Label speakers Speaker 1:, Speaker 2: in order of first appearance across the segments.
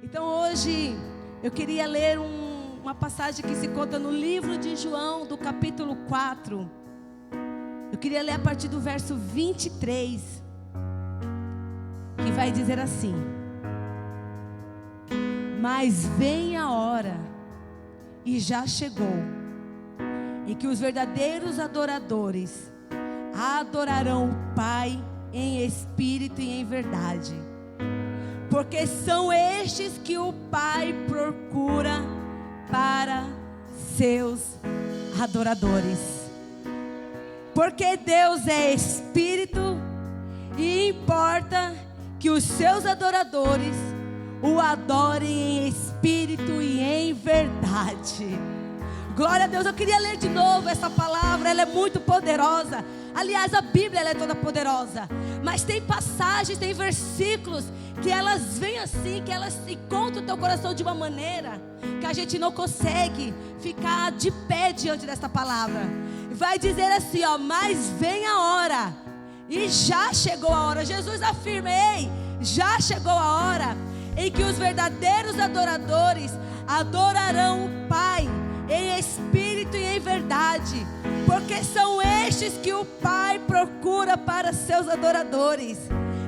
Speaker 1: Então hoje eu queria ler uma passagem que se conta no livro de João, do capítulo 4. Eu queria ler a partir do verso 23, que vai dizer assim: mas vem a hora, e já chegou, em que os verdadeiros adoradores adorarão o Pai em espírito e em verdade, porque são estes que o Pai procura para seus adoradores. Porque Deus é espírito, e importa que os seus adoradores o adorem em espírito e em verdade. Glória a Deus. Eu queria ler de novo essa palavra, ela é muito poderosa. Aliás, a Bíblia ela é toda poderosa, mas tem passagens, tem versículos que elas vêm assim, que elas encontram o teu coração de uma maneira que a gente não consegue ficar de pé diante desta palavra. Vai dizer assim, ó: mas vem a hora, e já chegou a hora. Jesus afirma: ei, já chegou a hora em que os verdadeiros adoradores adorarão o Pai em espírito e em verdade, porque são estes que o Pai procura para seus adoradores.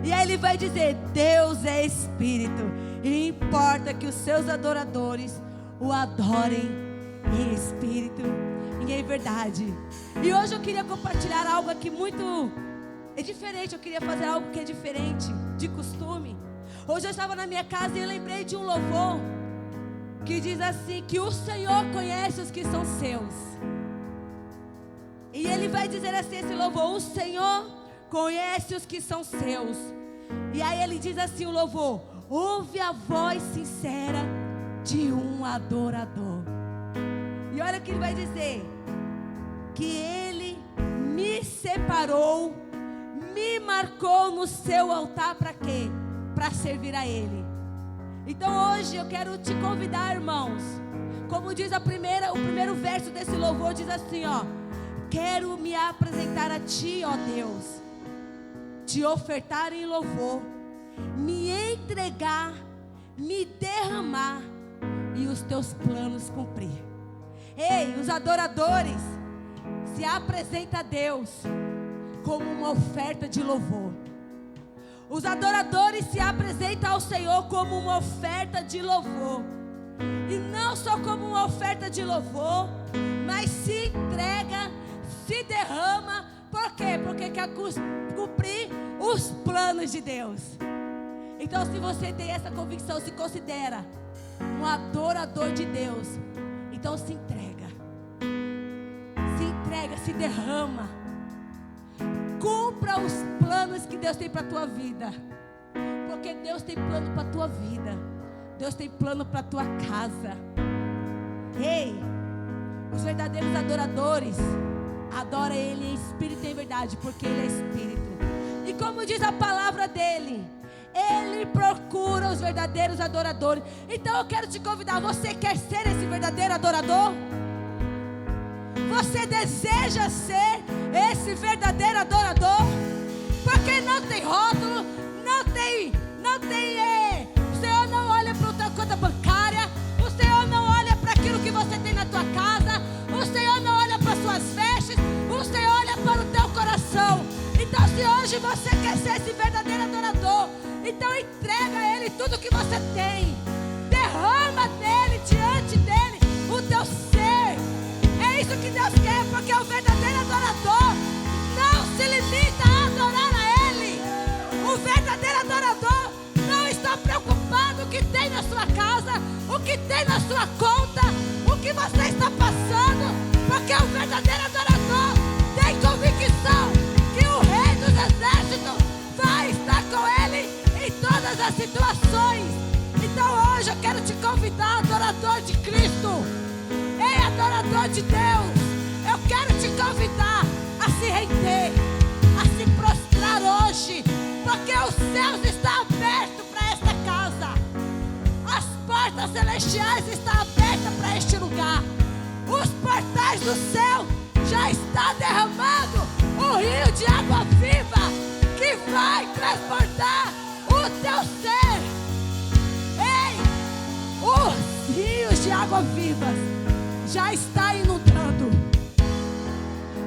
Speaker 1: E aí ele vai dizer: Deus é espírito, e importa que os seus adoradores o adorem em espírito e em verdade. E hoje eu queria compartilhar algo aqui muito diferente. Eu queria fazer algo que é diferente de costume. Hoje eu estava na minha casa e eu lembrei de um louvor que diz assim: que o Senhor conhece os que são seus. E ele vai dizer assim, esse louvor: o Senhor conhece os que são seus. E aí ele diz assim, o louvor: ouve a voz sincera de um adorador. E olha o que ele vai dizer: que ele me separou, me marcou no seu altar para quê? Para servir a ele. Então hoje eu quero te convidar, irmãos, como diz o primeiro verso desse louvor, diz assim, ó: quero me apresentar a ti, ó Deus, te ofertar em louvor, me entregar, me derramar e os teus planos cumprir. Ei, os adoradores se apresentam a Deus como uma oferta de louvor. Os adoradores se apresentam ao Senhor como uma oferta de louvor. E não só como uma oferta de louvor, mas se entrega, se derrama. Por quê? Porque quer cumprir os planos de Deus. Então, se você tem essa convicção, se considera um adorador de Deus, então se entrega. Se entrega, se derrama. Cumpra os planos que Deus tem para a tua vida. Porque Deus tem plano para a tua vida. Deus tem plano para a tua casa. Ei, os verdadeiros adoradores adoram Ele em espírito e em verdade, porque Ele é espírito. E como diz a palavra dele, Ele procura os verdadeiros adoradores. Então eu quero te convidar: você quer ser esse verdadeiro adorador? Você deseja ser esse verdadeiro adorador? Porque não tem rótulo, não tem, o Senhor não olha para a tua conta bancária, o Senhor não olha para aquilo que você tem na tua casa, o Senhor não olha para as suas vestes, o Senhor olha para o teu coração. Então, se hoje você quer ser esse verdadeiro adorador, então entrega a Ele tudo que você tem, derrama nele, diante dele, o teu ser. É isso que Deus quer, porque o verdadeiro adorador não se limita a adorar a Ele. O verdadeiro adorador não está preocupado com o que tem na sua casa, o que tem na sua conta, o que você está passando, porque o verdadeiro adorador tem convicção que o Rei dos Exércitos vai estar com ele em todas as situações. Então hoje eu quero te convidar, adorador de Cristo, ei, adorador de Deus, eu quero te convidar a se render, a se prostrar hoje, porque os céus estão abertos para esta casa, as portas celestiais estão abertas para este lugar, os portais do céu já está derramando um rio de água viva que vai transportar o teu ser. Ei, os rios de água viva já está inundando.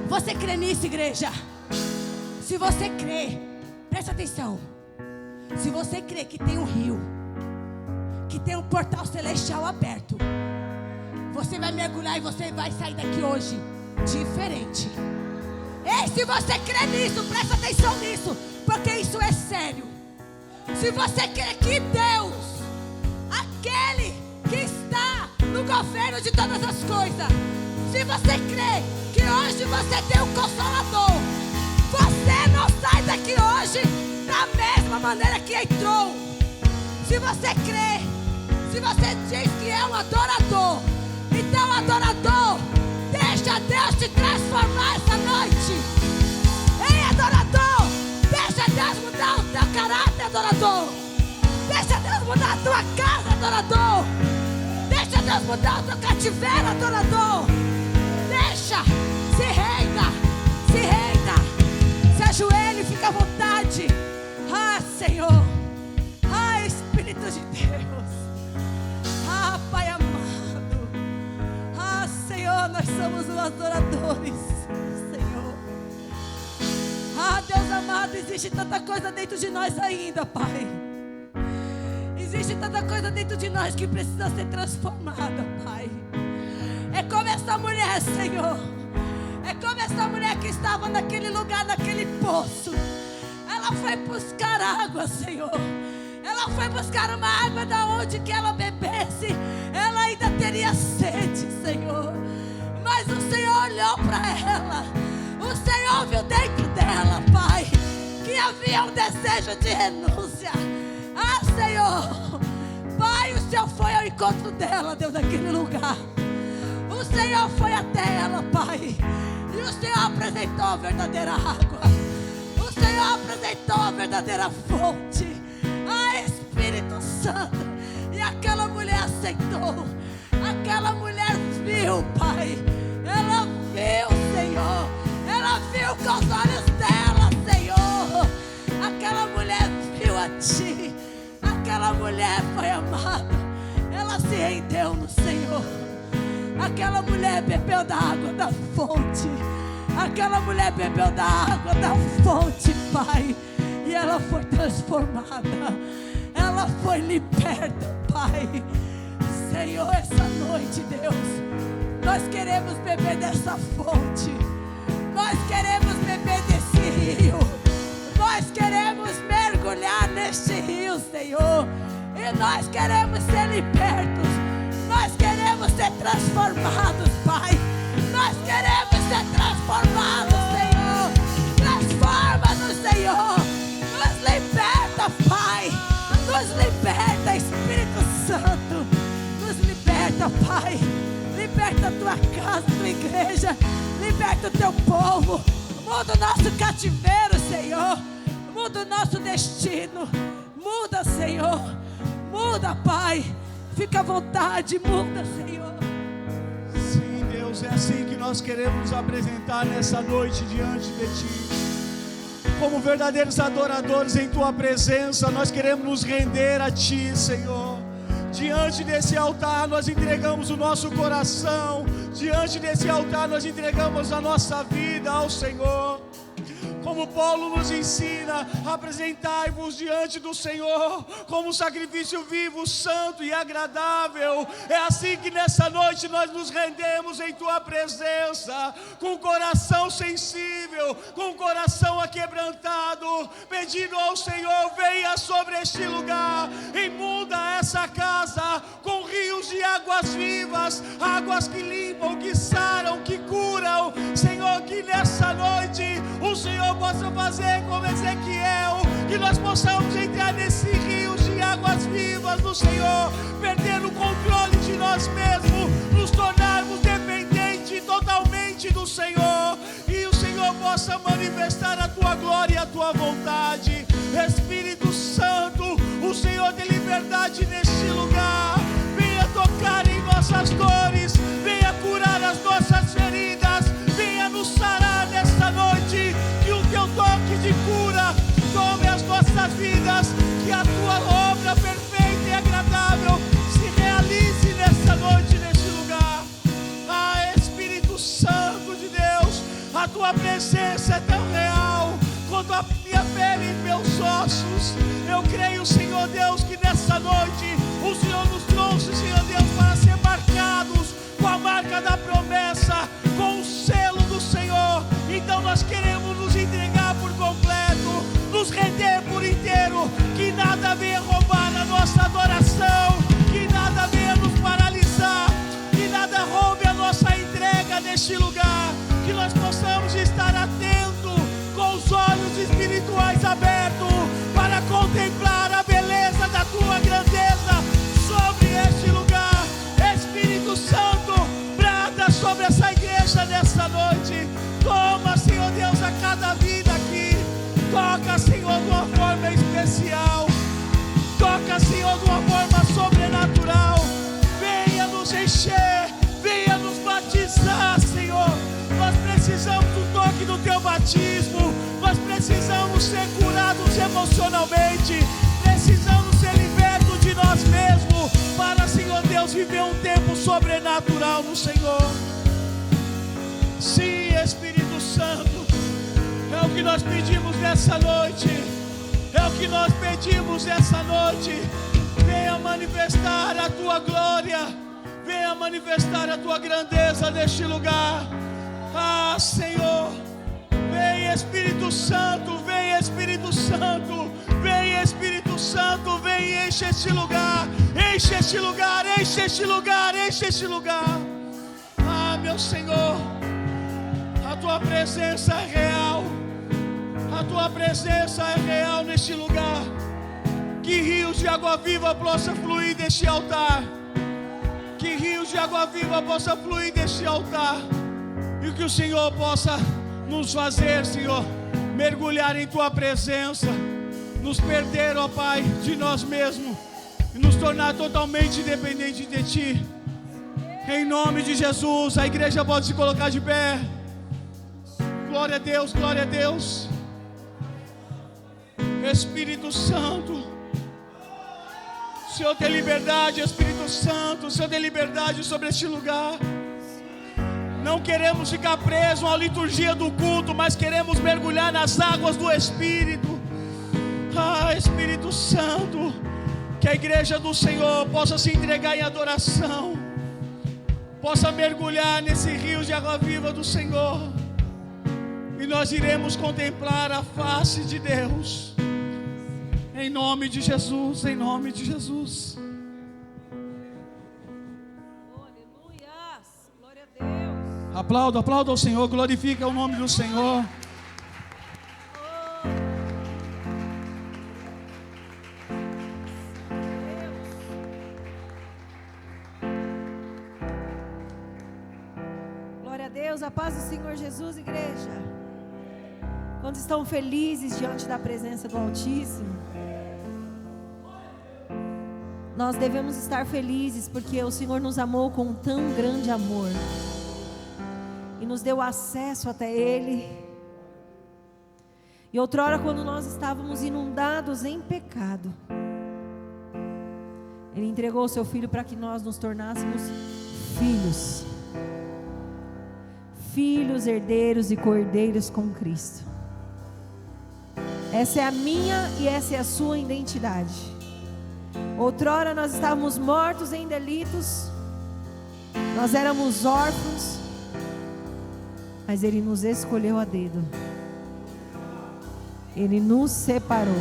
Speaker 1: Você crê nisso, igreja? Se você crê, presta atenção. Se você crê que tem um rio, que tem um portal celestial aberto, você vai mergulhar e você vai sair daqui hoje diferente. Ei, se você crê nisso, presta atenção nisso, porque isso é sério. Se você crê que Deus, aquele que está no governo de todas as coisas, se você crê que hoje você tem um Consolador, você não sai daqui hoje da mesma maneira que entrou. Se você crê, se você diz que é um adorador, então adorador, deixa Deus te transformar essa noite. Ei, adorador, deixa Deus mudar o teu caráter, adorador. Deixa Deus mudar a tua casa, adorador. Deixa Deus mudar o teu cativeiro, adorador. Deixa, se reina, se reina. Se ajoelhe, fica à vontade. Ah, Senhor. Ah, Espírito de Deus. Ah, Pai amado. Ah, Senhor, nós somos os adoradores, Senhor. Ah, Deus amado, existe tanta coisa dentro de nós ainda, Pai. Existe tanta coisa dentro de nós que precisa ser transformada, Pai. É como essa mulher, Senhor. É como essa mulher que estava naquele lugar, naquele poço. Ela foi buscar água, Senhor. Ela foi buscar uma água da onde que ela bebesse, ela ainda teria sede, Senhor. Mas o Senhor olhou para ela. O Senhor viu dentro dela, Pai, que havia um desejo de renúncia. Ah, Senhor. Pai, o Senhor foi ao encontro dela, Deus, naquele lugar. O Senhor foi até ela, Pai, e o Senhor apresentou a verdadeira água. O Senhor apresentou a verdadeira fonte. Ah, Espírito Santo. E aquela mulher aceitou. Aquela mulher viu, Pai. Ela viu, Senhor. Ela viu com os olhos dela, Senhor. Aquela mulher viu a Ti. Aquela mulher foi amada. Ela se rendeu no Senhor. Aquela mulher bebeu da água da fonte. Aquela mulher bebeu da água da fonte, Pai. E ela foi transformada. Ela foi liberta, Pai. Senhor, essa noite, Deus, nós queremos beber dessa fonte. Nós queremos beber desse rio. Nós queremos mergulhar neste rio, Senhor. E nós queremos ser libertos. Nós queremos ser transformados, Pai. Nós queremos ser transformados, Senhor. Transforma-nos, Senhor. Nos liberta, Pai. Nos liberta, Espírito Santo. Nos liberta, Pai. Liberta a tua casa, a tua igreja. Liberta o teu povo. Muda o nosso cativeiro, Senhor. Muda o nosso destino. Muda, Senhor. Muda, Pai. Fica à vontade, muda, Senhor.
Speaker 2: Sim, Deus, é assim que nós queremos nos apresentar nessa noite diante de Ti. Como verdadeiros adoradores em Tua presença, nós queremos nos render a Ti, Senhor. Diante desse altar nós entregamos o nosso coração. Diante desse altar nós entregamos a nossa vida ao Senhor. Como Paulo nos ensina, apresentai-vos diante do Senhor como sacrifício vivo, santo e agradável. É assim que nessa noite nós nos rendemos em Tua presença, com o coração sensível, com o coração aquebrantado, pedindo ao Senhor, venha sobre este lugar, imunda essa casa com rios de águas vivas, águas que limpam, que saram, que curam. Senhor, que nessa noite o Senhor possa fazer como Ezequiel, que nós possamos entrar nesse rio de águas vivas do Senhor, perder o controle de nós mesmos, nos tornarmos dependentes totalmente do Senhor, e o Senhor possa manifestar a Tua glória e a Tua vontade. Espírito Santo, o Senhor tem liberdade neste lugar. Venha tocar em nossas dores, venha curar as nossas feridas, venha nos tua presença é tão real quanto a minha pele e meus ossos. Eu creio, Senhor Deus, que nessa noite o Senhor nos trouxe, Senhor Deus, para ser marcados com a marca da promessa, com o selo do Senhor. Então nós queremos nos entregar por completo, nos render por inteiro, que nada venha roubar a nossa adoração, que nada venha nos paralisar, que nada roube a nossa entrega neste lugar, que nós possamos estar atentos, com os olhos espirituais abertos, para contemplar a beleza da tua grandeza sobre este lugar. Espírito Santo, brada sobre essa igreja nessa noite. Toma, Senhor Deus, a cada vida aqui. Toca, Senhor, de uma forma especial. Toca, Senhor, de uma forma sobrenatural. Venha nos encher, venha nos batizar, Senhor. Nós precisamos do toque do teu batismo. Nós precisamos ser curados emocionalmente. Precisamos ser libertos de nós mesmos, para, Senhor Deus, viver um tempo sobrenatural no Senhor. Sim, Espírito Santo, é o que nós pedimos nessa noite. É o que nós pedimos nessa noite. Venha manifestar a tua glória, venha manifestar a tua grandeza neste lugar. Ah, Senhor, vem Espírito Santo, vem Espírito Santo, vem Espírito Santo, vem e enche este lugar, enche este lugar, enche este lugar, enche este lugar. Ah, meu Senhor, a tua presença é real, a tua presença é real neste lugar. Que rios de água viva possam fluir deste altar, que rios de água viva possam fluir deste altar, e que o Senhor possa nos fazer, Senhor, mergulhar em tua presença, nos perder, ó Pai, de nós mesmos e nos tornar totalmente dependentes de ti. Em nome de Jesus, a igreja pode se colocar de pé. Glória a Deus, glória a Deus. Espírito Santo, o Senhor tem liberdade. Espírito Santo, o Senhor tem liberdade sobre este lugar. Não queremos ficar presos à liturgia do culto, mas queremos mergulhar nas águas do Espírito. Ah, Espírito Santo, que a igreja do Senhor possa se entregar em adoração, possa mergulhar nesse rio de água viva do Senhor, e nós iremos contemplar a face de Deus. Em nome de Jesus, em nome de Jesus. Aplauda, aplauda ao Senhor, glorifica o nome do Senhor.
Speaker 3: Glória a Deus, a paz do Senhor Jesus, igreja. Quando estão felizes diante da presença do Altíssimo, nós devemos estar felizes, porque o Senhor nos amou com tão grande amor e nos deu acesso até Ele. E outrora, quando nós estávamos inundados em pecado, Ele entregou o Seu Filho para que nós nos tornássemos filhos, filhos, herdeiros e cordeiros com Cristo. Essa é a minha e essa é a sua identidade. Outrora nós estávamos mortos em delitos, nós éramos órfãos, mas Ele nos escolheu a dedo, Ele nos separou,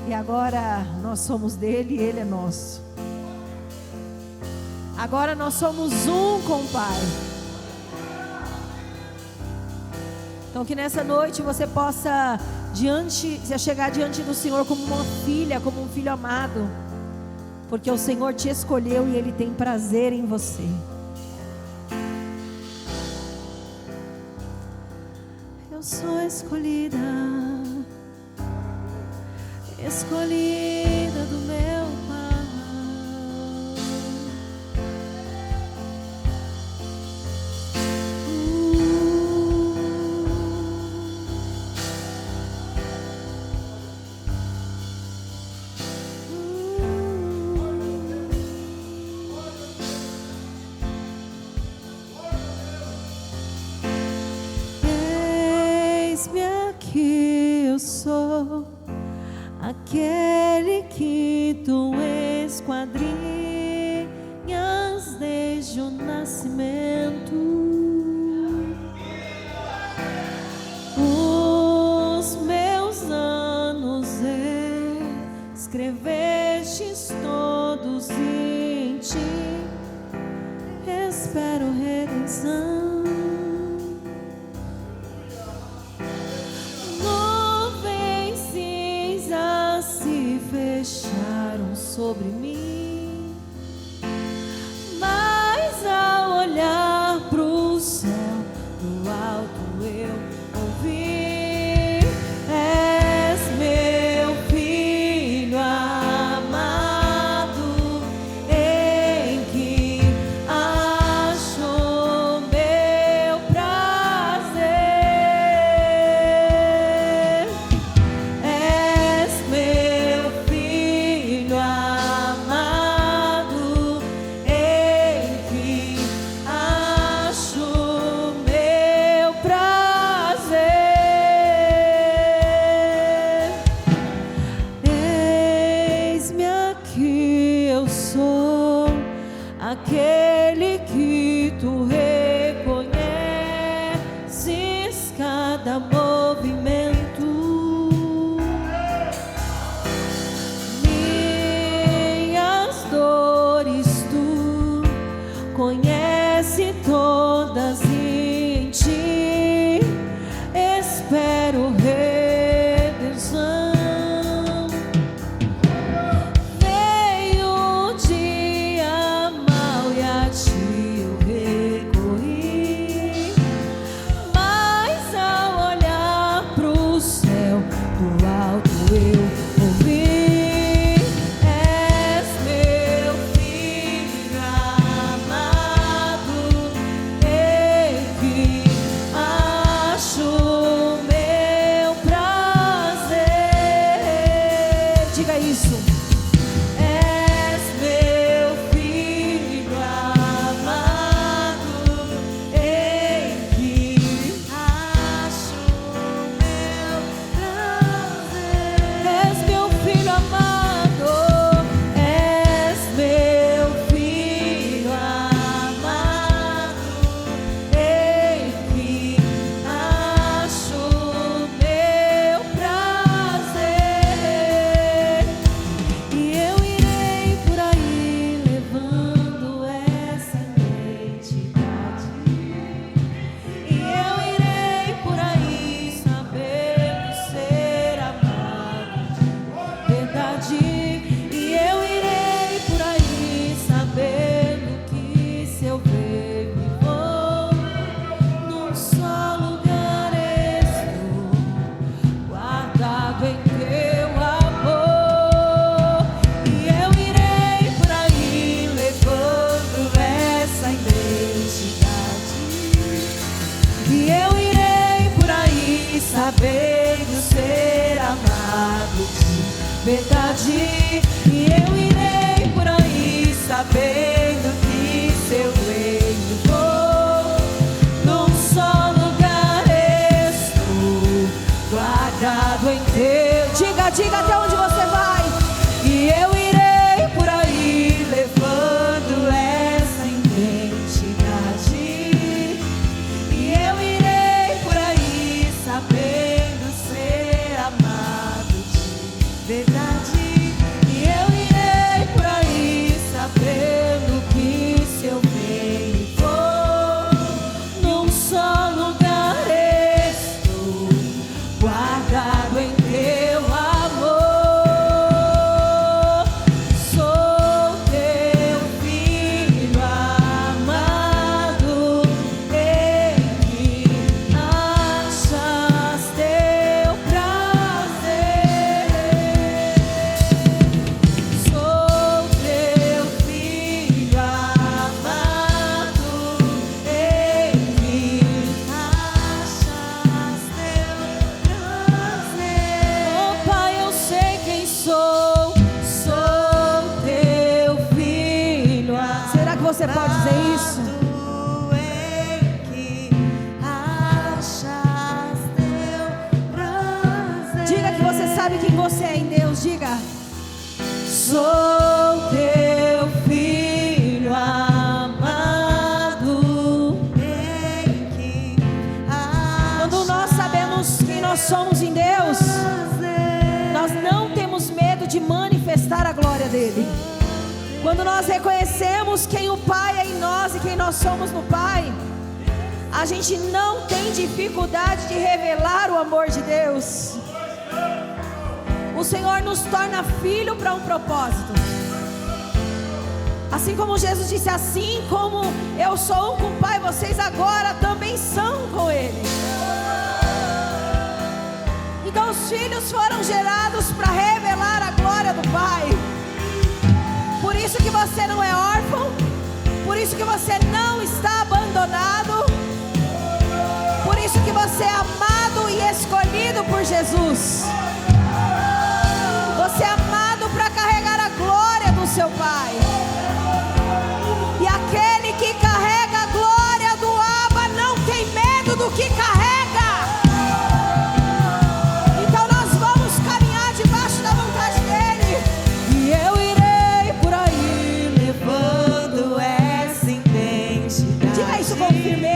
Speaker 3: e agora nós somos dele e Ele é nosso. Agora nós somos um com o Pai. Então que nessa noite você possa chegar diante do Senhor como uma filha, como um filho amado, porque o Senhor te escolheu e Ele tem prazer em você. Eu sou escolhida, escolhida do meu Pai. Eis-me aqui, eu sou aquele que tu esquadrinhas desde o nascimento. Os meus anos escrevestes todos em ti. Espero redenção. Nuvens cinzas se fecharam sobre mim, mas ao olhar pro céu, do alto eu ouvi: és meu filho amado, em que acho meu prazer. És meu filho amado, em que acho meu prazer. Eis-me aqui, eu sou aquele que tu reconheces cada movimento. Minhas dores tu conhece todas em ti. Espero redenção. Veio o dia mau e a ti eu recorri, mas ao olhar pro céu, do alto eu ouvi: és meu filho amado, em que acho meu prazer. Diga isso. És meu filho amado, em que acho meu prazer. És meu filho amado, és meu filho amado, em que acho meu prazer. E eu irei por aí levando essa identidade. E eu irei por aí sabendo ser amado de verdade. E eu irei por aí sabendo que se eu ver e vou, num só lugar estou, guardado em teu amor. E eu irei por aí levando essa identidade. E eu irei por aí sabendo ser amado de verdade. E eu irei por aí sabendo que se eu venho vou, num só lugar estou, guardado em teu. Diga até onde você vai. E eu irei por aí levando essa identidade. E eu irei por aí sabendo ser amado de verdade. E eu irei por aí sabendo que se eu venho e vou, num só lugar estou, guardado em teu amor. somos em Deus, nós não temos medo de manifestar a glória dele. Quando nós reconhecemos quem o Pai é em nós e quem nós somos no Pai, a gente não tem dificuldade de revelar o amor de Deus. O Senhor nos torna filho para um propósito. Assim como Jesus disse, assim como eu sou um com o Pai, vocês agora também são com Ele. Então os filhos foram gerados para revelar a glória do Pai. Por isso que você não é órfão, por isso que você não está abandonado, por isso que você é amado e escolhido por Jesus. Você é amado para carregar a glória do seu Pai. E aquele que carrega a glória do Abba não tem medo do que carrega. Então nós vamos caminhar debaixo da vontade dele. E eu irei por aí levando essa identidade. Diga isso com firmeza.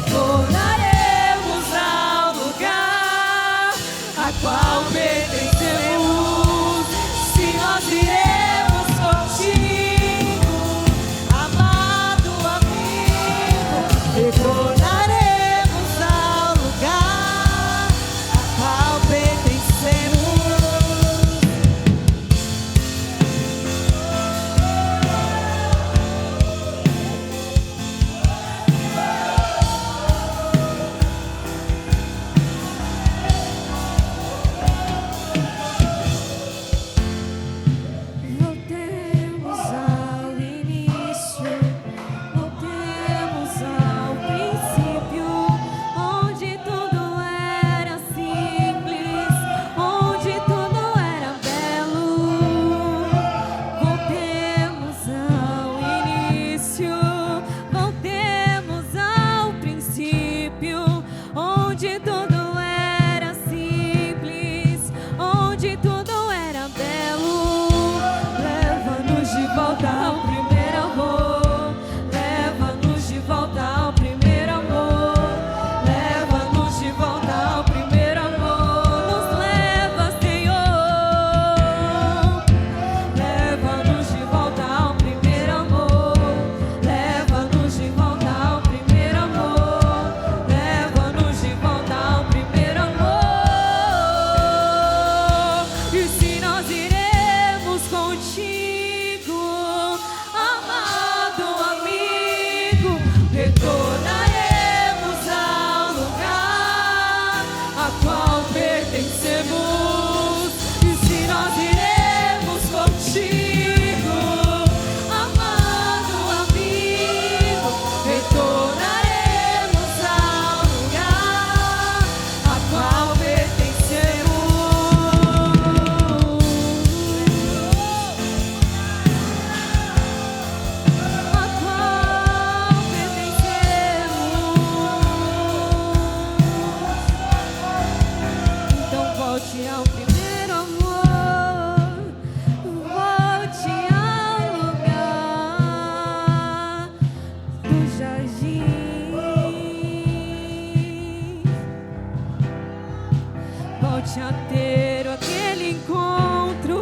Speaker 3: retornaremos ao lugar a qual pertencemos. Se nós iremos contigo, amado amigo, retornaremos ao lugar a qual pertencemos. Voltemos ao início, voltemos ao princípio, onde tudo era simples, onde tudo era belo. Voltemos ao início, voltemos ao princípio, onde tudo era simples, onde tudo era belo. Leva-nos de volta ao primeiro amor, leva-nos de volta ao primeiro amor, leva-nos de volta ao primeiro amor. Nos leva, Senhor, leva-nos de volta ao primeiro amor, leva-nos de volta ao primeiro amor, leva-nos de volta ao primeiro amor. E se nós iremos contigo, amado amigo, retornaremos ao lugar a qual pertencemos. E se nós iremos contigo, amado amigo, retornaremos ao lugar a qual pertencemos. A qual pertencemos. Então volte ao primeiro amor, volte ao lugar do jardim, volte a ter aquele encontro,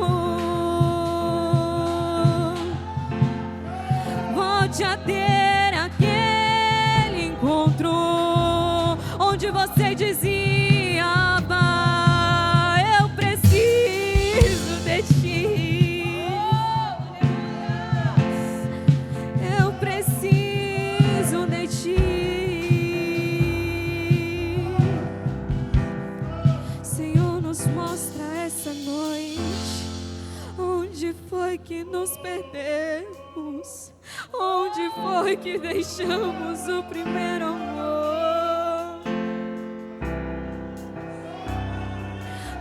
Speaker 3: volte a ter aquele encontro onde você dizia: Abba, eu preciso de ti, eu preciso de ti. Senhor, nos mostra essa noite onde foi que nos perdemos, onde foi que deixamos o primeiro amor.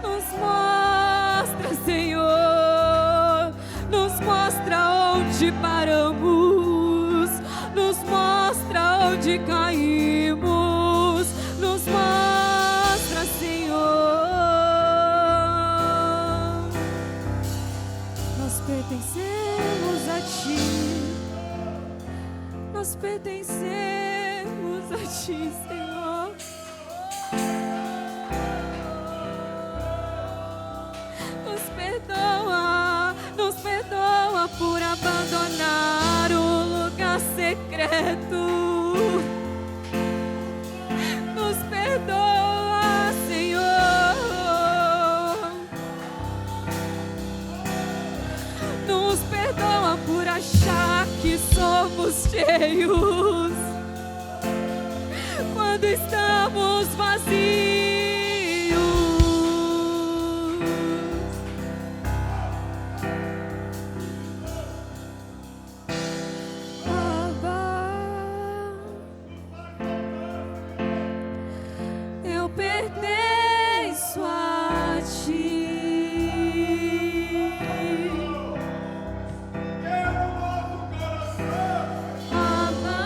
Speaker 3: Nos mostra, Senhor, nos mostra onde paramos, nos mostra onde caímos, nos mostra, Senhor. Nós pertencemos a ti, nós pertencemos a ti, Senhor. Nos perdoa por abandonar o lugar secreto. Nos perdoa, Senhor. Nos perdoa por achar que somos cheios quando estamos vazios. Abba, eu pertenço a ti. Abba,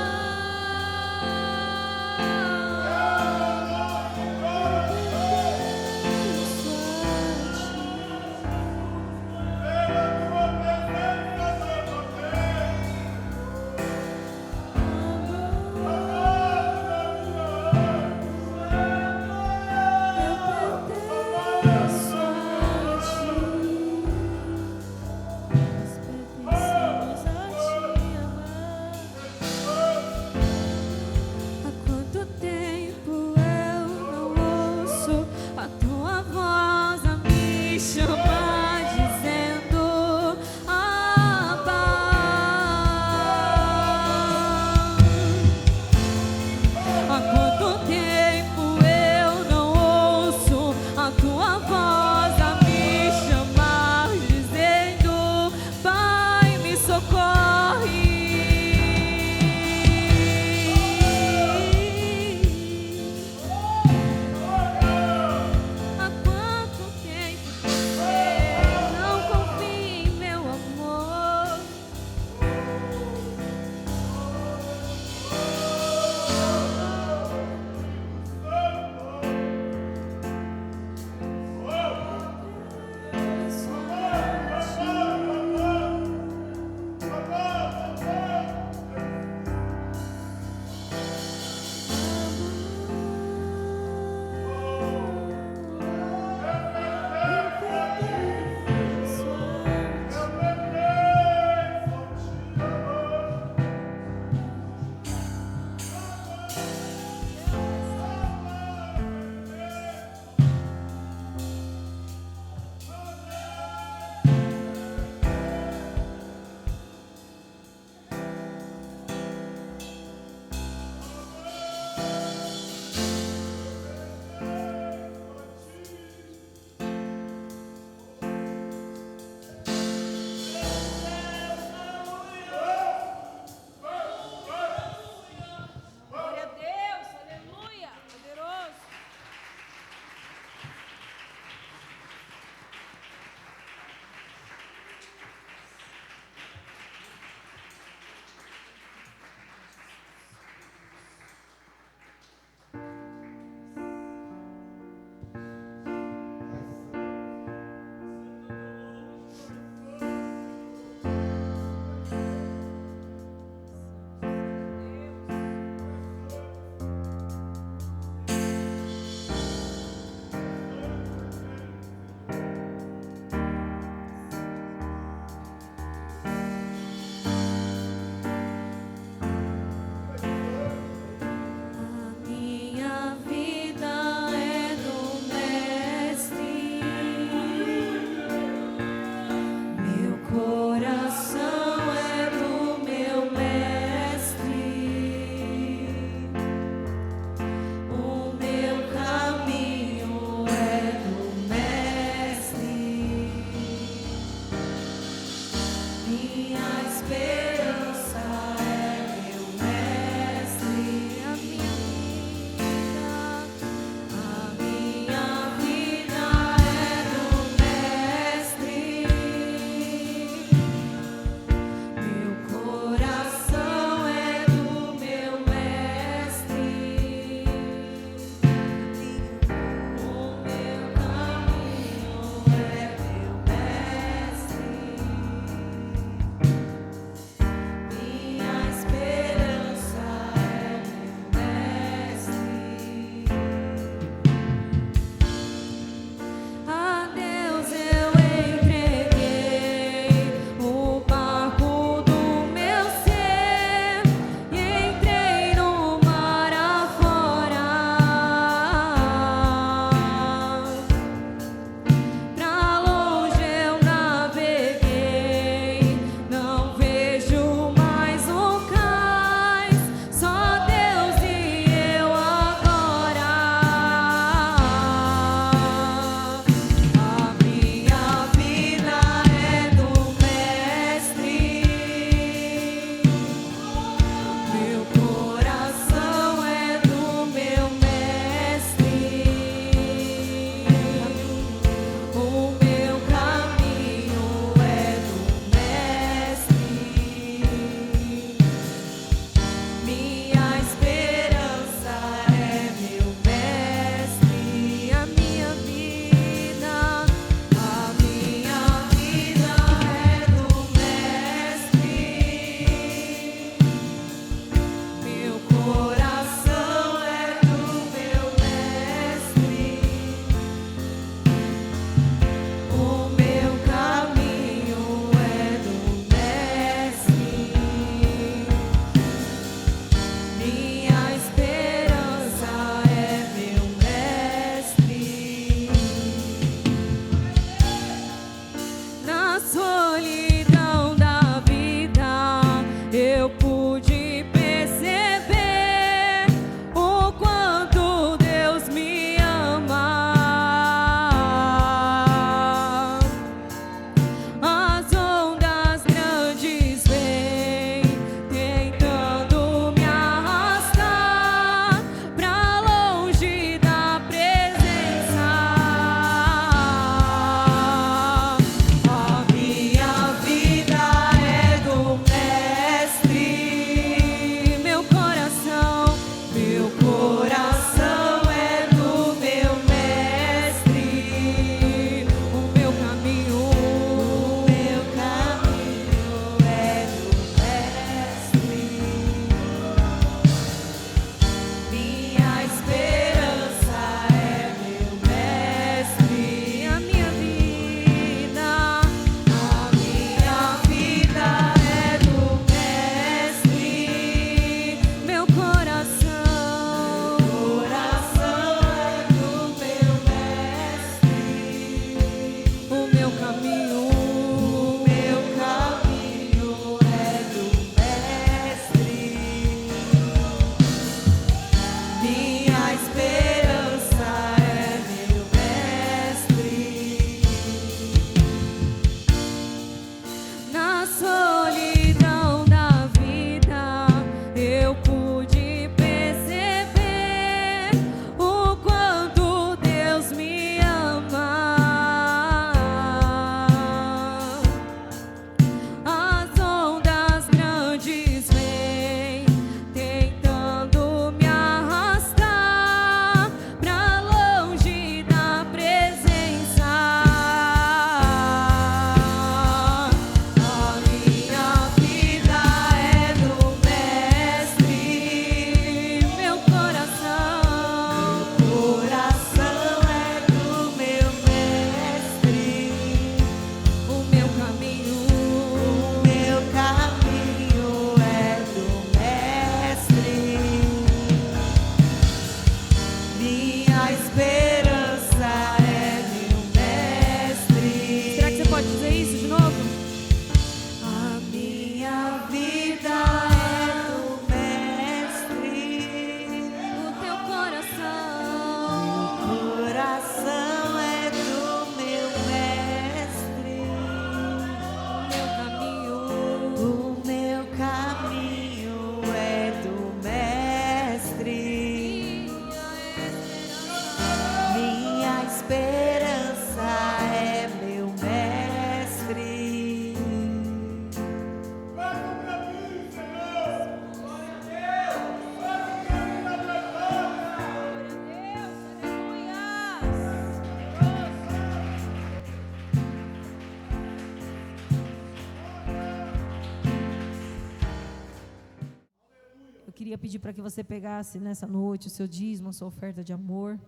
Speaker 3: queria pedir para que você pegasse nessa noite o seu dízimo, a sua oferta de amor,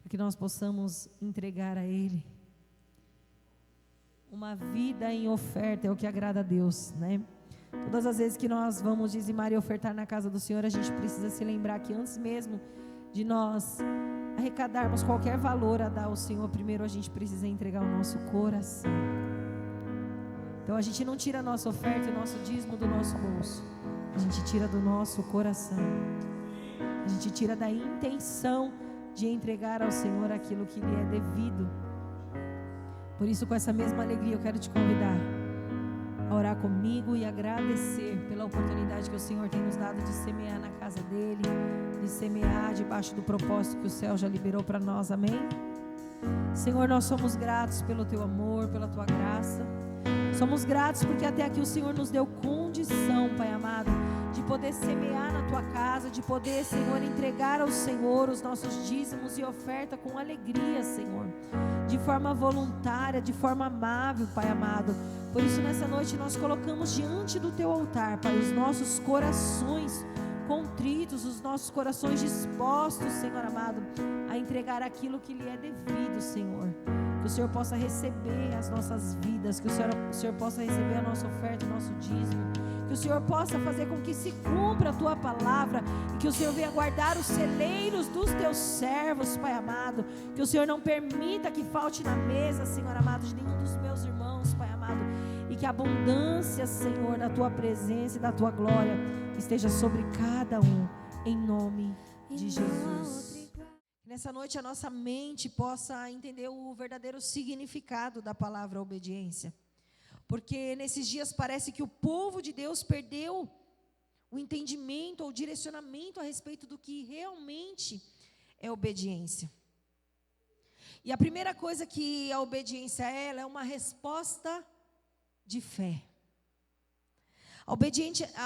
Speaker 3: para que nós possamos entregar a Ele. Uma vida em oferta é o que agrada a Deus, né? Todas as vezes que nós vamos dizimar e ofertar na casa do Senhor, a gente precisa se lembrar que antes mesmo de nós arrecadarmos qualquer valor a dar ao Senhor, primeiro a gente precisa entregar o nosso coração. Então a gente não tira a nossa oferta e o nosso dízimo do nosso bolso, a gente tira do nosso coração, a gente tira da intenção de entregar ao Senhor aquilo que lhe é devido. Por isso, com essa mesma alegria, eu quero te convidar a orar comigo e agradecer pela oportunidade que o Senhor tem nos dado de semear na casa dEle, de semear debaixo do propósito que o céu já liberou para nós, amém? Senhor, nós somos gratos pelo Teu amor, pela Tua graça, somos gratos porque até aqui o Senhor nos deu condição, Pai amado, de poder semear na Tua casa, de poder, Senhor, entregar ao Senhor os nossos dízimos e oferta com alegria, Senhor, de forma voluntária, de forma amável, Pai amado. Por isso, nessa noite, nós colocamos diante do Teu altar, Pai, os nossos corações contritos, os nossos corações dispostos, Senhor amado, a entregar aquilo que lhe é devido, Senhor. Que o Senhor possa receber as nossas vidas, que o Senhor possa receber a nossa oferta, o nosso dízimo, que o Senhor possa fazer com que se cumpra a Tua palavra, e que o Senhor venha guardar os celeiros dos Teus servos, Pai amado, que o Senhor não permita que falte na mesa, Senhor amado, de nenhum dos meus irmãos, Pai amado, e que a abundância, Senhor, da Tua presença e da Tua glória esteja sobre cada um, em nome de Jesus. Nessa noite a nossa mente possa entender o verdadeiro significado da palavra obediência. Porque nesses dias parece que o povo de Deus perdeu o entendimento ou o direcionamento a respeito do que realmente é obediência. E a primeira coisa que a obediência é, ela é uma resposta de fé. A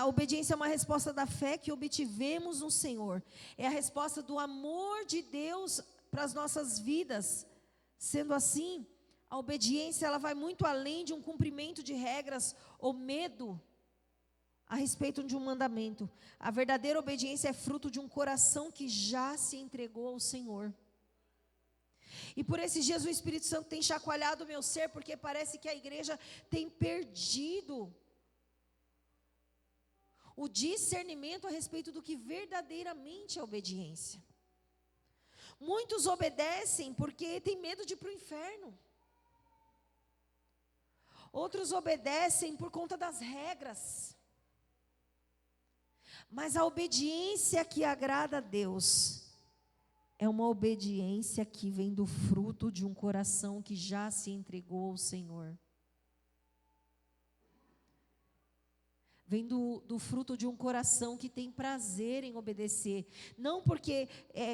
Speaker 3: obediência é uma resposta da fé que obtivemos no Senhor. É a resposta do amor de Deus para as nossas vidas. Sendo assim, a obediência ela vai muito além de um cumprimento de regras ou medo a respeito de um mandamento. A verdadeira obediência é fruto de um coração que já se entregou ao Senhor. E por esses dias o Espírito Santo tem chacoalhado o meu ser, porque parece que a igreja tem perdido o discernimento a respeito do que verdadeiramente é obediência. Muitos obedecem porque têm medo de ir para o inferno. Outros obedecem por conta das regras. Mas a obediência que agrada a Deus é uma obediência que vem do fruto de um coração que já se entregou ao Senhor. Vem do fruto de um coração que tem prazer em obedecer. Não porque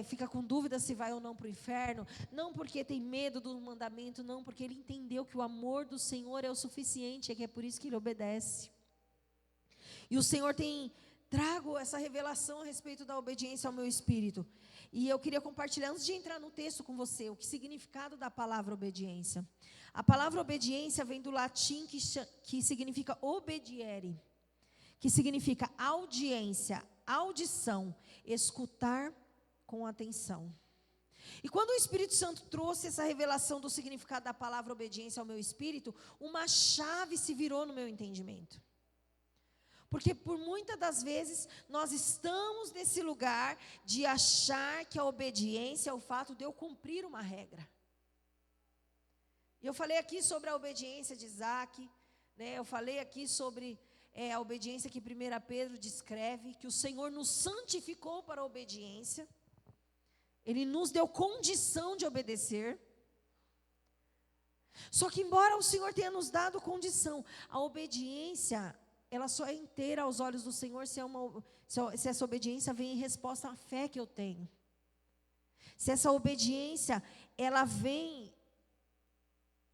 Speaker 3: fica com dúvida se vai ou não para o inferno. Não porque tem medo do mandamento. Não, porque ele entendeu que o amor do Senhor é o suficiente. É que é por isso que ele obedece. E o Senhor tem trago essa revelação a respeito da obediência ao meu espírito. E eu queria compartilhar, antes de entrar no texto com você, o significado da palavra obediência. A palavra obediência vem do latim que significa obediere, que significa audiência, audição, escutar com atenção. E quando o Espírito Santo trouxe essa revelação do significado da palavra obediência ao meu espírito, uma chave se virou no meu entendimento. Porque por muitas das vezes nós estamos nesse lugar de achar que a obediência é o fato de eu cumprir uma regra. Eu falei aqui sobre a obediência de Isaac, né? Eu falei aqui sobre a obediência que 1 Pedro descreve, que o Senhor nos santificou para a obediência. Ele nos deu condição de obedecer. Só que embora o Senhor tenha nos dado condição, a obediência, ela só é inteira aos olhos do Senhor se essa obediência vem em resposta à fé que eu tenho. Se essa obediência, ela vem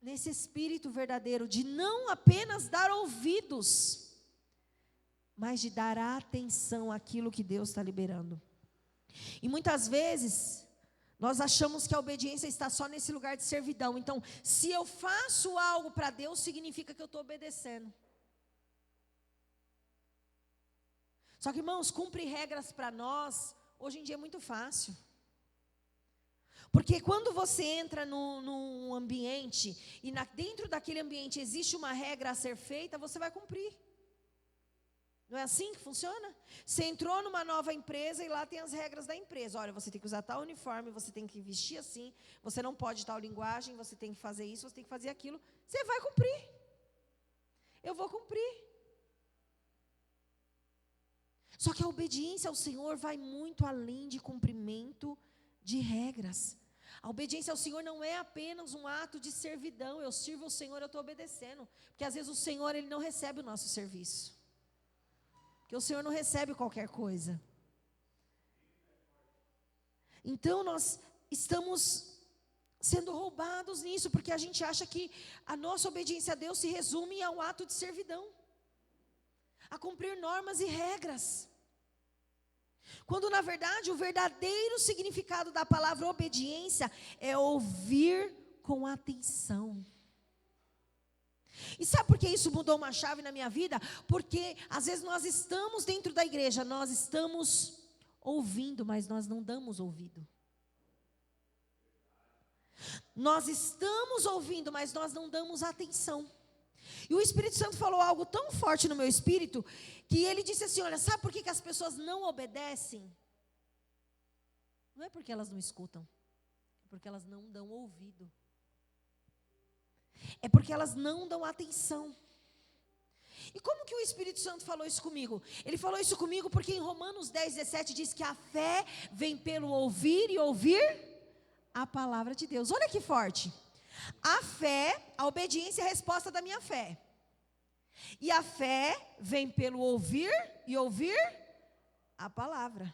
Speaker 3: nesse espírito verdadeiro de não apenas dar ouvidos, mas de dar atenção àquilo que Deus está liberando. E muitas vezes, nós achamos que a obediência está só nesse lugar de servidão. Então, se eu faço algo para Deus, significa que eu estou obedecendo. Só que, irmãos, cumprir regras para nós, hoje em dia é muito fácil. Porque quando você entra num ambiente, e dentro daquele ambiente existe uma regra a ser feita, você vai cumprir. Não é assim que funciona? Você entrou numa nova empresa e lá tem as regras da empresa. Olha, você tem que usar tal uniforme, você tem que vestir assim, você não pode tal linguagem, você tem que fazer isso, você tem que fazer aquilo. Você vai cumprir. Eu vou cumprir. Só que a obediência ao Senhor vai muito além de cumprimento de regras. A obediência ao Senhor não é apenas um ato de servidão. Eu sirvo ao Senhor, eu estou obedecendo. Porque às vezes o Senhor, Ele não recebe o nosso serviço. Porque o Senhor não recebe qualquer coisa. Então nós estamos sendo roubados nisso, porque a gente acha que a nossa obediência a Deus se resume ao ato de servidão, a cumprir normas e regras. Quando na verdade o verdadeiro significado da palavra obediência é ouvir com atenção. E sabe por que isso mudou uma chave na minha vida? Porque às vezes nós estamos dentro da igreja, nós estamos ouvindo, mas nós não damos ouvido. Nós estamos ouvindo, mas nós não damos atenção. E o Espírito Santo falou algo tão forte no meu espírito, que ele disse assim, olha, sabe por que as pessoas não obedecem? Não é porque elas não escutam, é porque elas não dão ouvido. É porque elas não dão atenção. E como que o Espírito Santo falou isso comigo? Ele falou isso comigo porque em Romanos 10:17 diz que a fé vem pelo ouvir e ouvir a palavra de Deus. Olha que forte. A fé, a obediência é a resposta da minha fé. E a fé vem pelo ouvir e ouvir a palavra.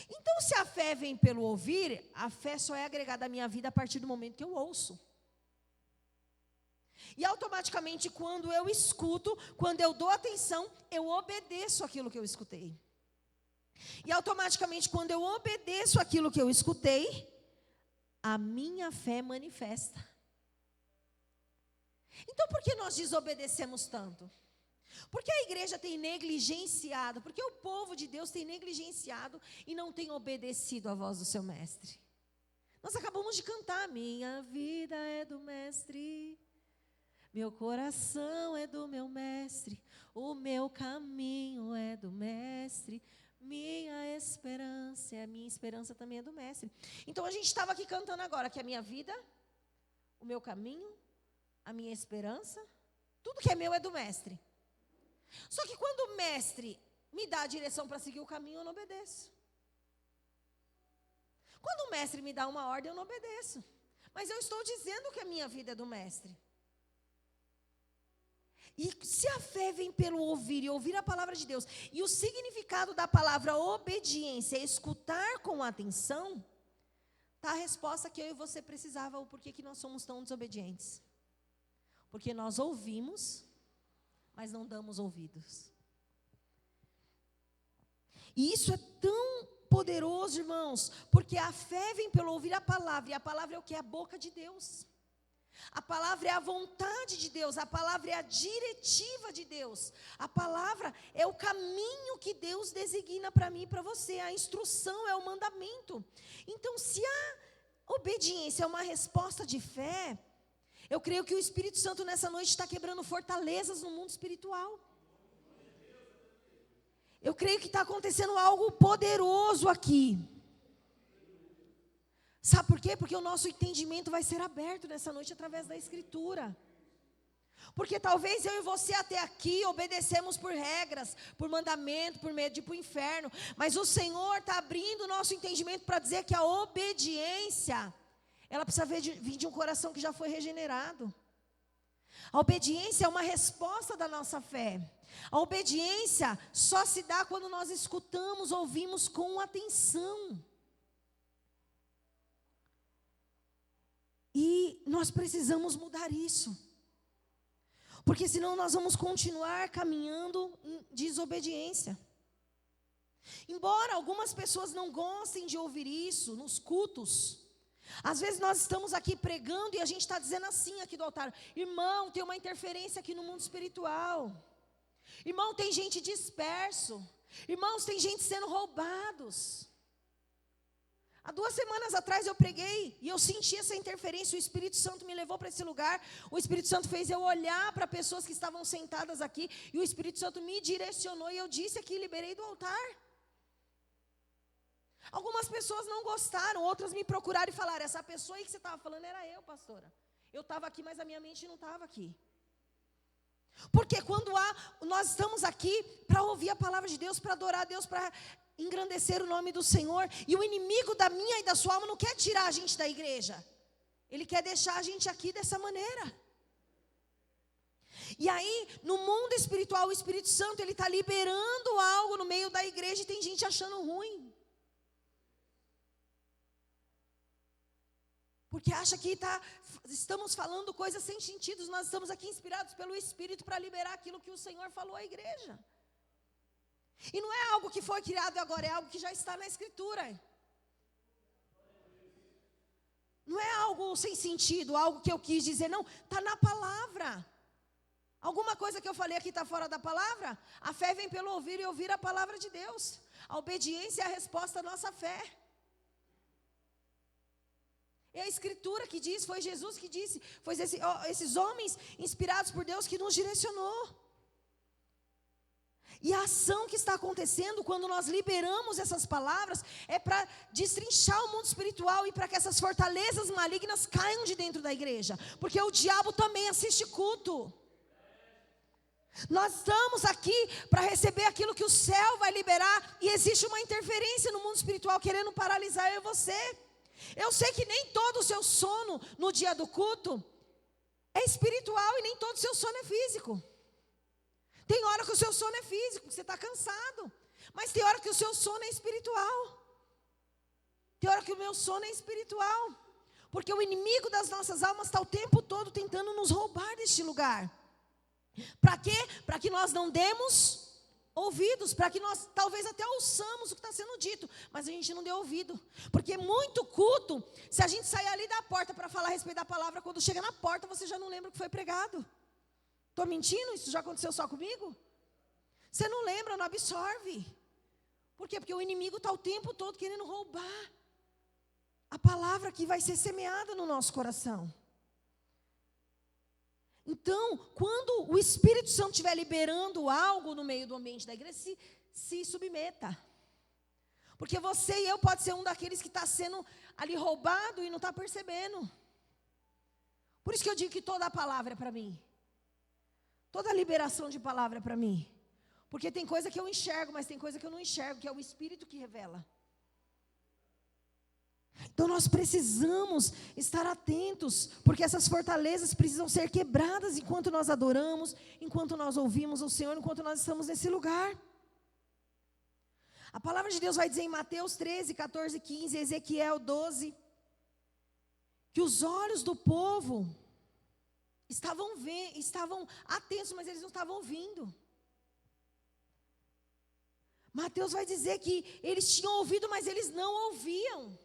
Speaker 3: Então, se a fé vem pelo ouvir, a fé só é agregada à minha vida a partir do momento que eu ouço. E automaticamente, quando eu escuto, quando eu dou atenção, eu obedeço aquilo que eu escutei. E automaticamente, quando eu obedeço aquilo que eu escutei, a minha fé manifesta. Então, por que nós desobedecemos tanto? Porque a igreja tem negligenciado, porque o povo de Deus tem negligenciado e não tem obedecido à voz do seu mestre. Nós acabamos de cantar, minha vida é do mestre, meu coração é do meu mestre, o meu caminho é do mestre, minha esperança também é do mestre. Então a gente estava aqui cantando agora que a minha vida, o meu caminho, a minha esperança, tudo que é meu é do mestre. Só que quando o mestre me dá a direção para seguir o caminho, eu não obedeço. Quando o mestre me dá uma ordem, eu não obedeço. Mas eu estou dizendo que a minha vida é do mestre. E se a fé vem pelo ouvir e ouvir a palavra de Deus, e o significado da palavra obediência é escutar com atenção, está a resposta que eu e você precisava, o porquê que nós somos tão desobedientes. Porque nós ouvimos, mas não damos ouvidos. E isso é tão poderoso, irmãos, porque a fé vem pelo ouvir a palavra, e a palavra é o que? A boca de Deus. A palavra é a vontade de Deus, a palavra é a diretiva de Deus, a palavra é o caminho que Deus designa para mim e para você, a instrução é o mandamento. Então, se a obediência é uma resposta de fé, eu creio que o Espírito Santo nessa noite está quebrando fortalezas no mundo espiritual. Eu creio que está acontecendo algo poderoso aqui. Sabe por quê? Porque o nosso entendimento vai ser aberto nessa noite através da Escritura. Porque talvez eu e você até aqui obedecemos por regras, por mandamento, por medo de ir para o inferno. Mas o Senhor está abrindo o nosso entendimento para dizer que a obediência, ela precisa vir de um coração que já foi regenerado. A obediência é uma resposta da nossa fé. A obediência só se dá quando nós escutamos, ouvimos com atenção. E nós precisamos mudar isso. Porque senão nós vamos continuar caminhando em desobediência. Embora algumas pessoas não gostem de ouvir isso nos cultos, às vezes nós estamos aqui pregando e a gente está dizendo assim aqui do altar: irmão, tem uma interferência aqui no mundo espiritual. Irmão, tem gente disperso. Irmãos, tem gente sendo roubados. Há 2 semanas atrás eu preguei e eu senti essa interferência. O Espírito Santo me levou para esse lugar. O Espírito Santo fez eu olhar para pessoas que estavam sentadas aqui. E o Espírito Santo me direcionou e eu disse aqui, liberei do altar. Algumas pessoas não gostaram, outras me procuraram e falaram: essa pessoa aí que você estava falando era eu, pastora. Eu estava aqui, mas a minha mente não estava aqui. Porque quando nós estamos aqui para ouvir a palavra de Deus, para adorar a Deus, para engrandecer o nome do Senhor, e o inimigo da minha e da sua alma não quer tirar a gente da igreja, ele quer deixar a gente aqui dessa maneira. E aí, no mundo espiritual, o Espírito Santo, ele está liberando algo no meio da igreja e tem gente achando ruim. Porque acha que estamos falando coisas sem sentido. Nós estamos aqui inspirados pelo Espírito para liberar aquilo que o Senhor falou à igreja. E não é algo que foi criado agora, é algo que já está na Escritura. Não é algo sem sentido, algo que eu quis dizer, não, está na palavra. Alguma coisa que eu falei aqui está fora da palavra? A fé vem pelo ouvir e ouvir a palavra de Deus. A obediência é a resposta à nossa fé. É a Escritura que diz, foi Jesus que disse, foi esses homens inspirados por Deus que nos direcionou. E a ação que está acontecendo quando nós liberamos essas palavras é para destrinchar o mundo espiritual e para que essas fortalezas malignas caiam de dentro da igreja. Porque o diabo também assiste culto. Nós estamos aqui para receber aquilo que o céu vai liberar e existe uma interferência no mundo espiritual querendo paralisar eu e você. Eu sei que nem todo o seu sono no dia do culto é espiritual e nem todo o seu sono é físico. Tem hora que o seu sono é físico, que você está cansado. Mas tem hora que o seu sono é espiritual. Tem hora que o meu sono é espiritual. Porque o inimigo das nossas almas está o tempo todo tentando nos roubar deste lugar. Para quê? Para que nós não demos ouvidos. Para que nós talvez até ouçamos o que está sendo dito. Mas a gente não deu ouvido. Porque muito culto, se a gente sair ali da porta para falar a respeito da palavra, quando chega na porta você já não lembra o que foi pregado. Estou mentindo? Isso já aconteceu só comigo? Você não lembra, não absorve. Por quê? Porque o inimigo está o tempo todo querendo roubar a palavra que vai ser semeada no nosso coração. Então, quando o Espírito Santo estiver liberando algo no meio do ambiente da igreja, se submeta. Porque você e eu pode ser um daqueles que está sendo ali roubado e não está percebendo. Por isso que eu digo que toda a palavra é para mim. Toda a liberação de palavra é para mim. Porque tem coisa que eu enxergo, mas tem coisa que eu não enxergo, que é o Espírito que revela. Então nós precisamos estar atentos, porque essas fortalezas precisam ser quebradas enquanto nós adoramos, enquanto nós ouvimos o Senhor, enquanto nós estamos nesse lugar. A palavra de Deus vai dizer em Mateus 13, 14, 15, Ezequiel 12, que os olhos do povo estavam atentos, mas eles não estavam ouvindo. Mateus vai dizer que eles tinham ouvido, mas eles não ouviam.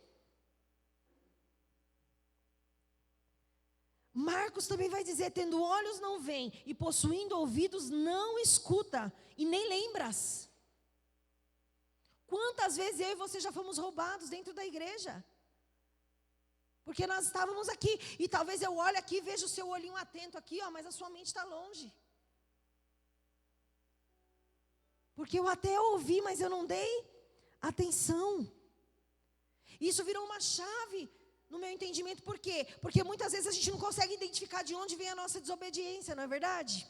Speaker 3: Marcos também vai dizer, tendo olhos não veem, e possuindo ouvidos não escuta, e nem lembras. Quantas vezes eu e você já fomos roubados dentro da igreja? Porque nós estávamos aqui, e talvez eu olhe aqui e veja o seu olhinho atento aqui, mas a sua mente está longe. Porque eu até ouvi, mas eu não dei atenção. Isso virou uma chave no meu entendimento. Por quê? Porque muitas vezes a gente não consegue identificar de onde vem a nossa desobediência, não é verdade?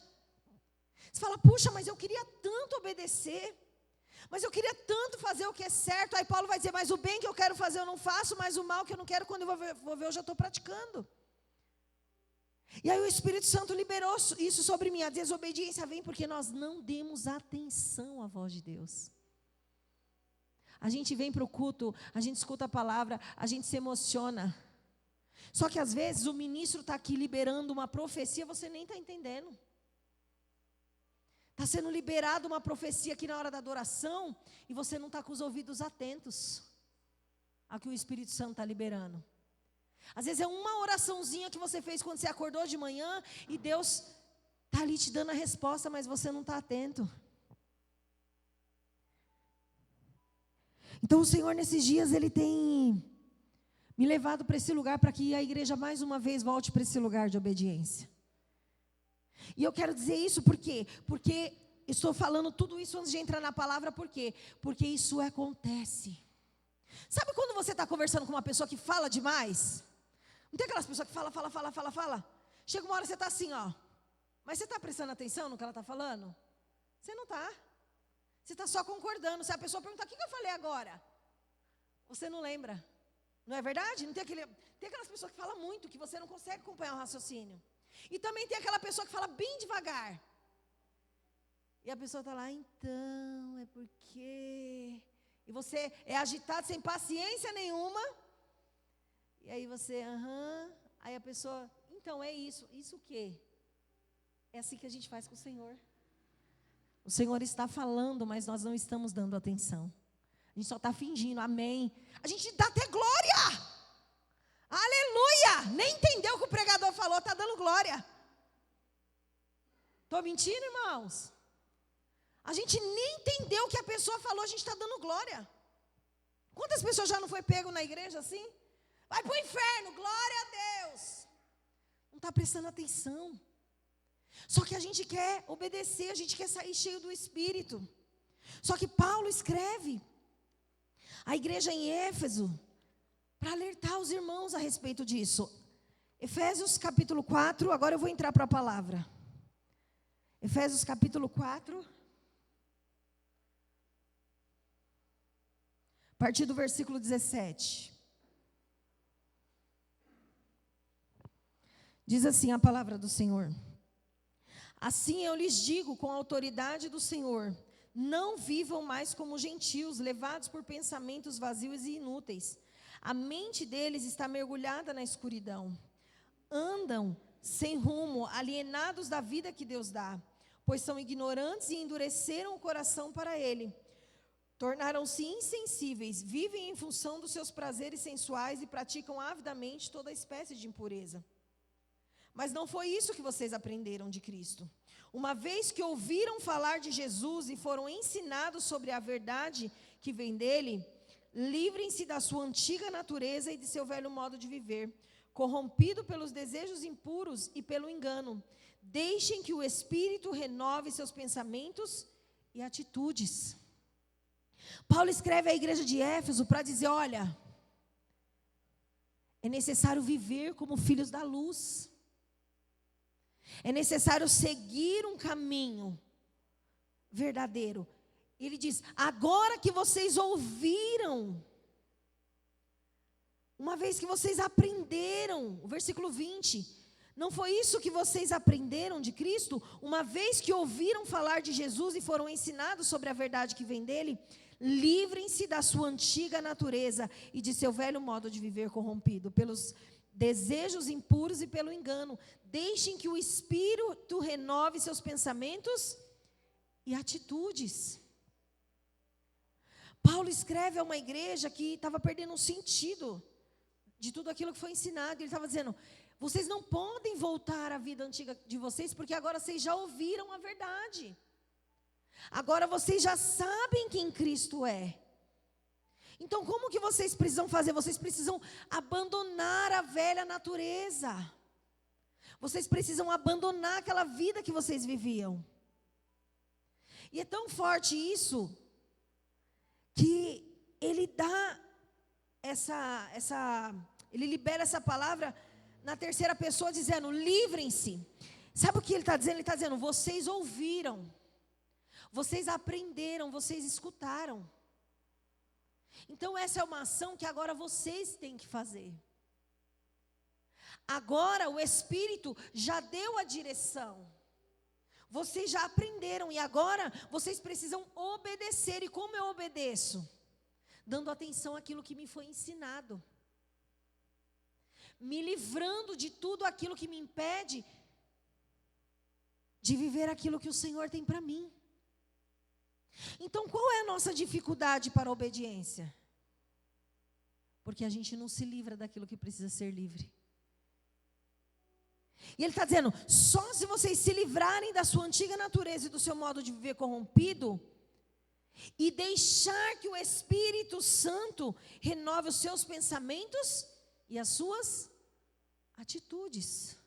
Speaker 3: Você fala, puxa, mas eu queria tanto obedecer. Mas eu queria tanto fazer o que é certo. Aí Paulo vai dizer, mas o bem que eu quero fazer eu não faço, mas o mal que eu não quero, quando eu vou ver eu já estou praticando. E aí o Espírito Santo liberou isso sobre mim. A desobediência vem porque nós não demos atenção à voz de Deus. A gente vem para o culto, a gente escuta a palavra, a gente se emociona. Só que às vezes o ministro está aqui liberando uma profecia, você nem está entendendo. Está sendo liberada uma profecia aqui na hora da adoração e você não está com os ouvidos atentos ao que o Espírito Santo está liberando. Às vezes é uma oraçãozinha que você fez quando você acordou de manhã e Deus está ali te dando a resposta, mas você não está atento. Então o Senhor nesses dias, Ele tem me levado para esse lugar, para que a igreja mais uma vez volte para esse lugar de obediência. E eu quero dizer isso porque estou falando tudo isso antes de entrar na palavra, por quê? Porque isso acontece. Sabe quando você está conversando com uma pessoa que fala demais? Não tem aquelas pessoas que fala? Chega uma hora você está assim, ó. Mas você está prestando atenção no que ela está falando? Você não está. Você está só concordando. Se a pessoa perguntar, o que eu falei agora? Você não lembra. Não é verdade? Não tem aquelas pessoas que falam muito, que você não consegue acompanhar o raciocínio. E também tem aquela pessoa que fala bem devagar. E a pessoa está lá, então, é porque... E você é agitado, sem paciência nenhuma. E aí você, Aí a pessoa, então é isso. Isso o quê? É assim que a gente faz com o Senhor. O Senhor está falando, mas nós não estamos dando atenção. A gente só está fingindo, amém. A gente dá até glória. Aleluia! Nem entendeu o que o pregador falou, está dando glória. Estou mentindo, irmãos? A gente nem entendeu o que a pessoa falou, a gente está dando glória. Quantas pessoas já não foi pego na igreja assim? Vai para o inferno, glória a Deus. Não está prestando atenção. Só que a gente quer obedecer, a gente quer sair cheio do Espírito. Só que Paulo escreve a igreja em Éfeso para alertar os irmãos a respeito disso. Efésios capítulo 4, agora eu vou entrar para a palavra. Efésios capítulo 4, a partir do versículo 17. Diz assim a palavra do Senhor: assim eu lhes digo com a autoridade do Senhor, não vivam mais como gentios, levados por pensamentos vazios e inúteis. A mente deles está mergulhada na escuridão. Andam sem rumo, alienados da vida que Deus dá, pois são ignorantes e endureceram o coração para Ele. Tornaram-se insensíveis, vivem em função dos seus prazeres sensuais e praticam avidamente toda espécie de impureza. Mas não foi isso que vocês aprenderam de Cristo. Uma vez que ouviram falar de Jesus e foram ensinados sobre a verdade que vem dele, livrem-se da sua antiga natureza e de seu velho modo de viver, corrompido pelos desejos impuros e pelo engano. Deixem que o Espírito renove seus pensamentos e atitudes. Paulo escreve à igreja de Éfeso para dizer, olha, é necessário viver como filhos da luz. É necessário seguir um caminho verdadeiro. Ele diz, agora que vocês ouviram, uma vez que vocês aprenderam, o versículo 20, não foi isso que vocês aprenderam de Cristo? Uma vez que ouviram falar de Jesus e foram ensinados sobre a verdade que vem dele, livrem-se da sua antiga natureza e de seu velho modo de viver corrompido pelos desejos impuros e pelo engano. Deixem que o Espírito renove seus pensamentos e atitudes. Paulo escreve a uma igreja que estava perdendo o sentido de tudo aquilo que foi ensinado. Ele estava dizendo, vocês não podem voltar à vida antiga de vocês, porque agora vocês já ouviram a verdade. Agora vocês já sabem quem Cristo é. Então como que vocês precisam fazer? Vocês precisam abandonar a velha natureza. Vocês precisam abandonar aquela vida que vocês viviam. E é tão forte isso, que ele dá ele libera essa palavra na terceira pessoa, dizendo, livrem-se. Sabe o que ele está dizendo? Ele está dizendo, vocês ouviram, vocês aprenderam, vocês escutaram. Então essa é uma ação que agora vocês têm que fazer. Agora o Espírito já deu a direção. Vocês já aprenderam e agora vocês precisam obedecer. E como eu obedeço? Dando atenção àquilo que me foi ensinado. Me livrando de tudo aquilo que me impede de viver aquilo que o Senhor tem para mim. Então qual é a nossa dificuldade para a obediência? Porque a gente não se livra daquilo que precisa ser livre. E ele está dizendo, só se vocês se livrarem da sua antiga natureza e do seu modo de viver corrompido, e deixar que o Espírito Santo renove os seus pensamentos e as suas atitudes.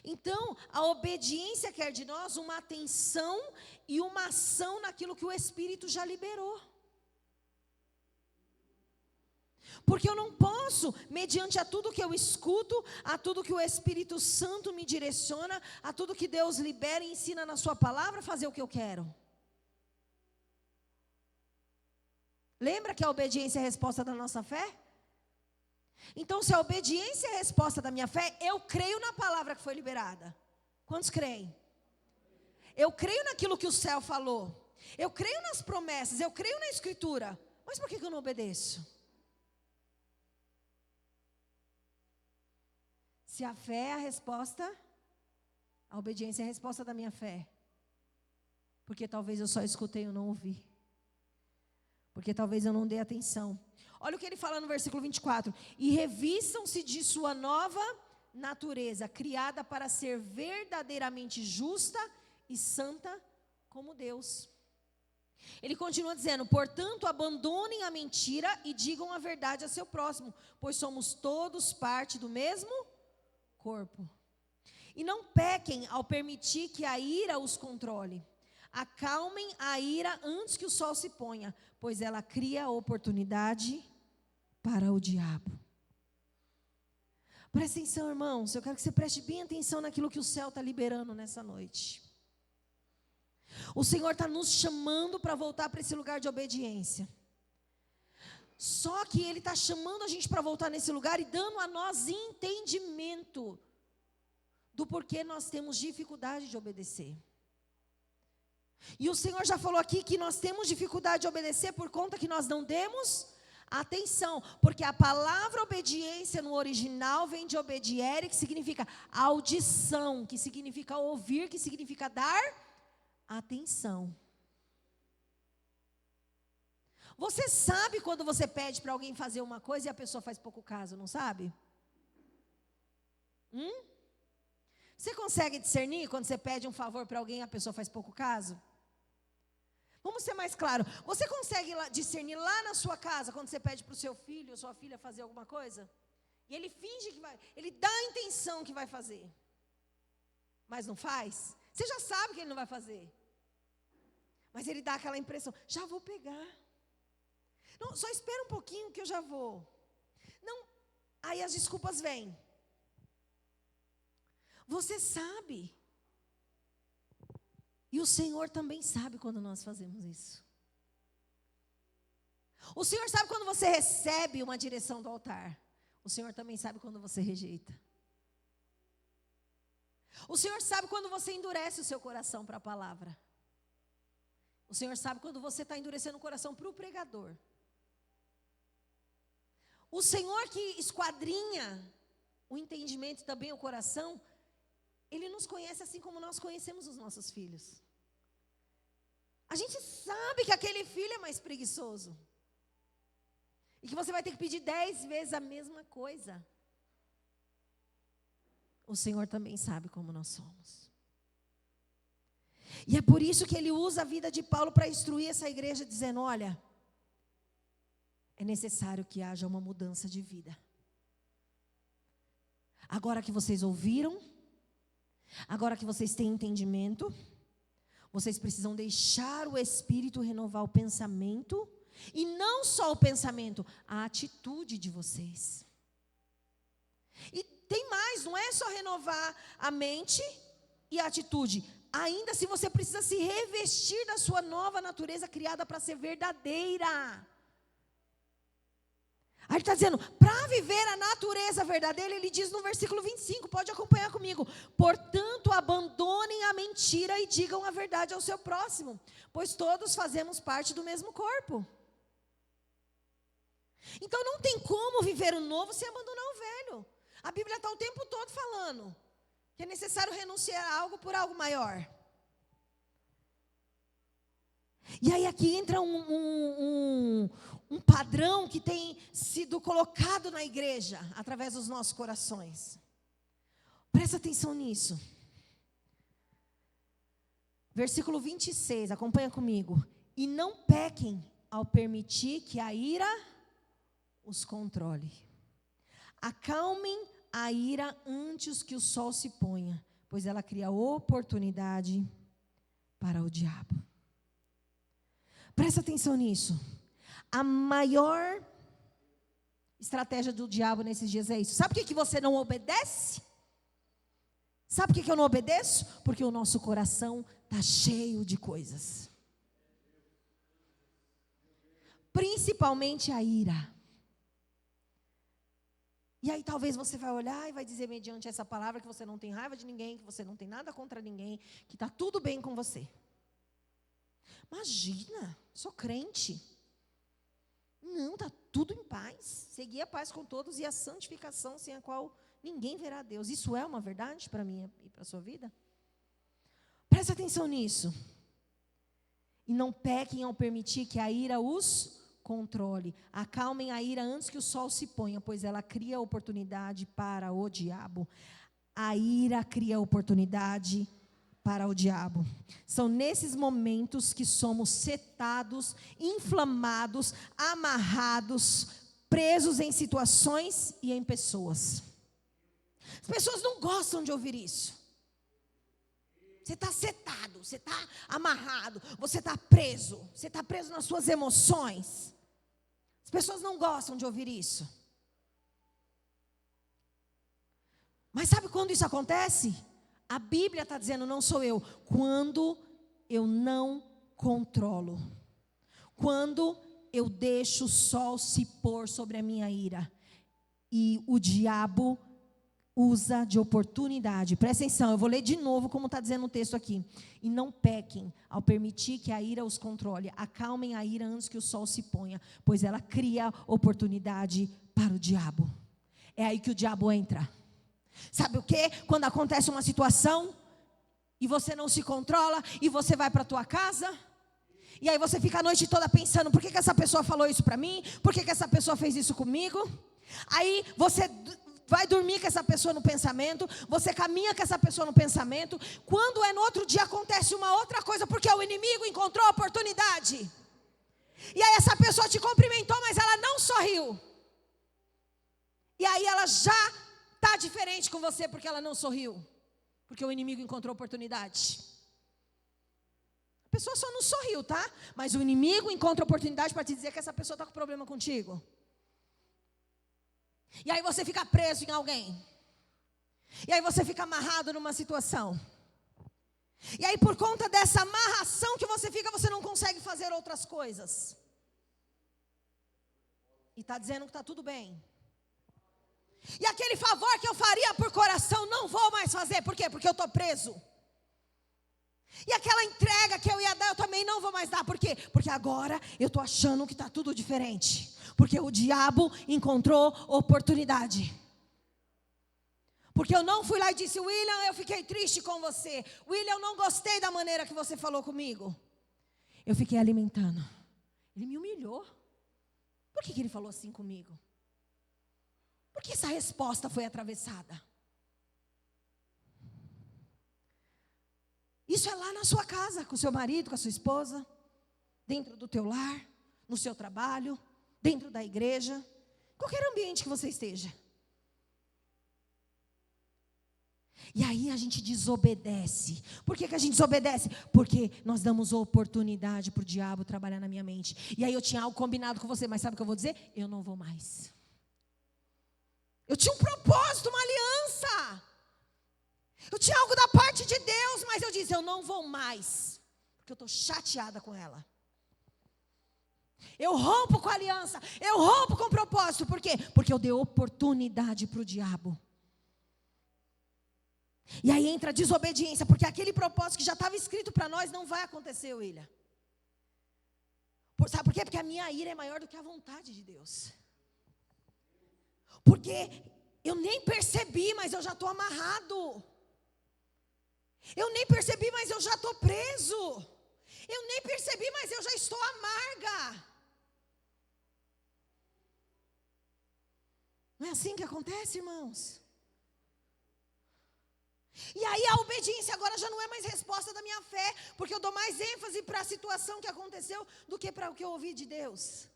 Speaker 3: Então, a obediência quer de nós uma atenção e uma ação naquilo que o Espírito já liberou. Porque eu não posso, mediante a tudo que eu escuto, a tudo que o Espírito Santo me direciona, a tudo que Deus libera e ensina na sua palavra, fazer o que eu quero. Lembra que a obediência é a resposta da nossa fé? Então, se a obediência é a resposta da minha fé, eu creio na palavra que foi liberada. Quantos creem? Eu creio naquilo que o céu falou. Eu creio nas promessas, eu creio na Escritura. Mas por que eu não obedeço? Se a fé é a resposta, a obediência é a resposta da minha fé. Porque talvez eu só escutei e eu não ouvi. Porque talvez eu não dei atenção. Olha o que ele fala no versículo 24. E revistam-se de sua nova natureza, criada para ser verdadeiramente justa e santa como Deus. Ele continua dizendo: portanto, abandonem a mentira e digam a verdade a seu próximo, pois somos todos parte do mesmo corpo. E não pequem ao permitir que a ira os controle. Acalmem a ira antes que o sol se ponha, pois ela cria oportunidade para o diabo. Presta atenção, irmãos. Eu quero que você preste bem atenção naquilo que o céu está liberando nessa noite. O Senhor está nos chamando para voltar para esse lugar de obediência. Só que Ele está chamando a gente para voltar nesse lugar e dando a nós entendimento do porquê nós temos dificuldade de obedecer. E o Senhor já falou aqui que nós temos dificuldade de obedecer por conta que nós não demos atenção. Porque a palavra obediência no original vem de obediere, que significa audição, que significa ouvir, que significa dar atenção. Você sabe quando você pede para alguém fazer uma coisa e a pessoa faz pouco caso, não sabe? Você consegue discernir quando você pede um favor para alguém e a pessoa faz pouco caso? Vamos ser mais claro. Você consegue discernir lá na sua casa, quando você pede para o seu filho ou sua filha fazer alguma coisa? E ele finge que vai, ele dá a intenção que vai fazer, mas não faz? Você já sabe que ele não vai fazer, mas ele dá aquela impressão: já vou pegar. Não, só espera um pouquinho que eu já vou. Não, aí as desculpas vêm. Você sabe. E o Senhor também sabe quando nós fazemos isso. O Senhor sabe quando você recebe uma direção do altar. O Senhor também sabe quando você rejeita. O Senhor sabe quando você endurece o seu coração para a palavra. O Senhor sabe quando você está endurecendo o coração para o pregador. O Senhor que esquadrinha o entendimento e também o coração, Ele nos conhece assim como nós conhecemos os nossos filhos. A gente sabe que aquele filho é mais preguiçoso. E que você vai ter que pedir 10 vezes a mesma coisa. O Senhor também sabe como nós somos. E é por isso que Ele usa a vida de Paulo para instruir essa igreja, dizendo: olha, é necessário que haja uma mudança de vida. Agora que vocês ouviram, agora que vocês têm entendimento, vocês precisam deixar o Espírito renovar o pensamento, e não só o pensamento, a atitude de vocês. E tem mais, não é só renovar a mente e a atitude. Ainda assim você precisa se revestir da sua nova natureza criada para ser verdadeira. Aí ele está dizendo, para viver a natureza verdadeira, ele diz no versículo 25, pode acompanhar comigo: portanto, abandonem a mentira e digam a verdade ao seu próximo, pois todos fazemos parte do mesmo corpo. Então não tem como viver o novo sem abandonar o velho. A Bíblia está o tempo todo falando que é necessário renunciar a algo por algo maior. E aí aqui entra um padrão que tem sido colocado na igreja, através dos nossos corações. Presta atenção nisso. Versículo 26, acompanha comigo. E não pequem ao permitir que a ira os controle. Acalmem a ira antes que o sol se ponha, pois ela cria oportunidade para o diabo. Presta atenção nisso. A maior estratégia do diabo nesses dias é isso. Sabe por que você não obedece? Sabe por que eu não obedeço? Porque o nosso coração está cheio de coisas. Principalmente a ira. E aí talvez você vai olhar e vai dizer mediante essa palavra que você não tem raiva de ninguém, que você não tem nada contra ninguém, que está tudo bem com você. Imagina, sou crente. Não, está tudo em paz. Segui a paz com todos e a santificação sem a qual ninguém verá a Deus. Isso é uma verdade para mim e para a sua vida? Presta atenção nisso. E não pequem ao permitir que a ira os controle. Acalmem a ira antes que o sol se ponha, pois ela cria oportunidade para o diabo. A ira cria oportunidade para o diabo. São nesses momentos que somos setados, inflamados, amarrados, presos em situações e em pessoas. As pessoas não gostam de ouvir isso. Você está setado, você está amarrado, você está preso nas suas emoções. As pessoas não gostam de ouvir isso. Mas sabe quando isso acontece? A Bíblia está dizendo, não sou eu. Quando eu não controlo. Quando eu deixo o sol se pôr sobre a minha ira. E o diabo usa de oportunidade. Presta atenção, eu vou ler de novo como está dizendo o texto aqui. E não pequem ao permitir que a ira os controle. Acalmem a ira antes que o sol se ponha, pois ela cria oportunidade para o diabo. É aí que o diabo entra. Sabe o que? Quando acontece uma situação e você não se controla e você vai para a tua casa e aí você fica a noite toda pensando, por que essa pessoa falou isso para mim? Por que essa pessoa fez isso comigo? Aí você vai dormir com essa pessoa no pensamento, você caminha com essa pessoa no pensamento. Quando é no outro dia acontece uma outra coisa, porque o inimigo encontrou a oportunidade. E aí essa pessoa te cumprimentou, mas ela não sorriu. E aí ela já está diferente com você porque ela não sorriu. Porque o inimigo encontrou oportunidade. A pessoa só não sorriu, tá? Mas o inimigo encontra oportunidade para te dizer que essa pessoa está com problema contigo. E aí você fica preso em alguém. E aí você fica amarrado numa situação. E aí por conta dessa amarração que você fica, você não consegue fazer outras coisas. E está dizendo que está tudo bem. E aquele favor que eu faria por coração, não vou mais fazer. Por quê? Porque eu estou preso. E aquela entrega que eu ia dar, eu também não vou mais dar. Por quê? Porque agora eu estou achando que está tudo diferente. Porque o diabo encontrou oportunidade. Porque eu não fui lá e disse, William, eu fiquei triste com você. William, eu não gostei da maneira que você falou comigo. Eu fiquei alimentando. Ele me humilhou. Por que ele falou assim comigo? Por que essa resposta foi atravessada? Isso é lá na sua casa, com o seu marido, com a sua esposa, dentro do teu lar, no seu trabalho, dentro da igreja, qualquer ambiente que você esteja. E aí a gente desobedece. Por que a gente desobedece? Porque nós damos oportunidade para o diabo trabalhar na minha mente. E aí eu tinha algo combinado com você, mas sabe o que eu vou dizer? Eu não vou mais. Eu tinha um propósito, uma aliança. Eu tinha algo da parte de Deus, mas eu disse, eu não vou mais. Porque eu estou chateada com ela. Eu rompo com a aliança, eu rompo com o propósito. Por quê? Porque eu dei oportunidade para o diabo. E aí entra a desobediência, porque aquele propósito que já estava escrito para nós não vai acontecer, William. Sabe por quê? Porque a minha ira é maior do que a vontade de Deus. Porque eu nem percebi, mas eu já estou amarrado. Eu nem percebi, mas eu já estou preso. Eu nem percebi, mas eu já estou amarga. Não é assim que acontece, irmãos? E aí a obediência agora já não é mais resposta da minha fé, porque eu dou mais ênfase para a situação que aconteceu do que para o que eu ouvi de Deus.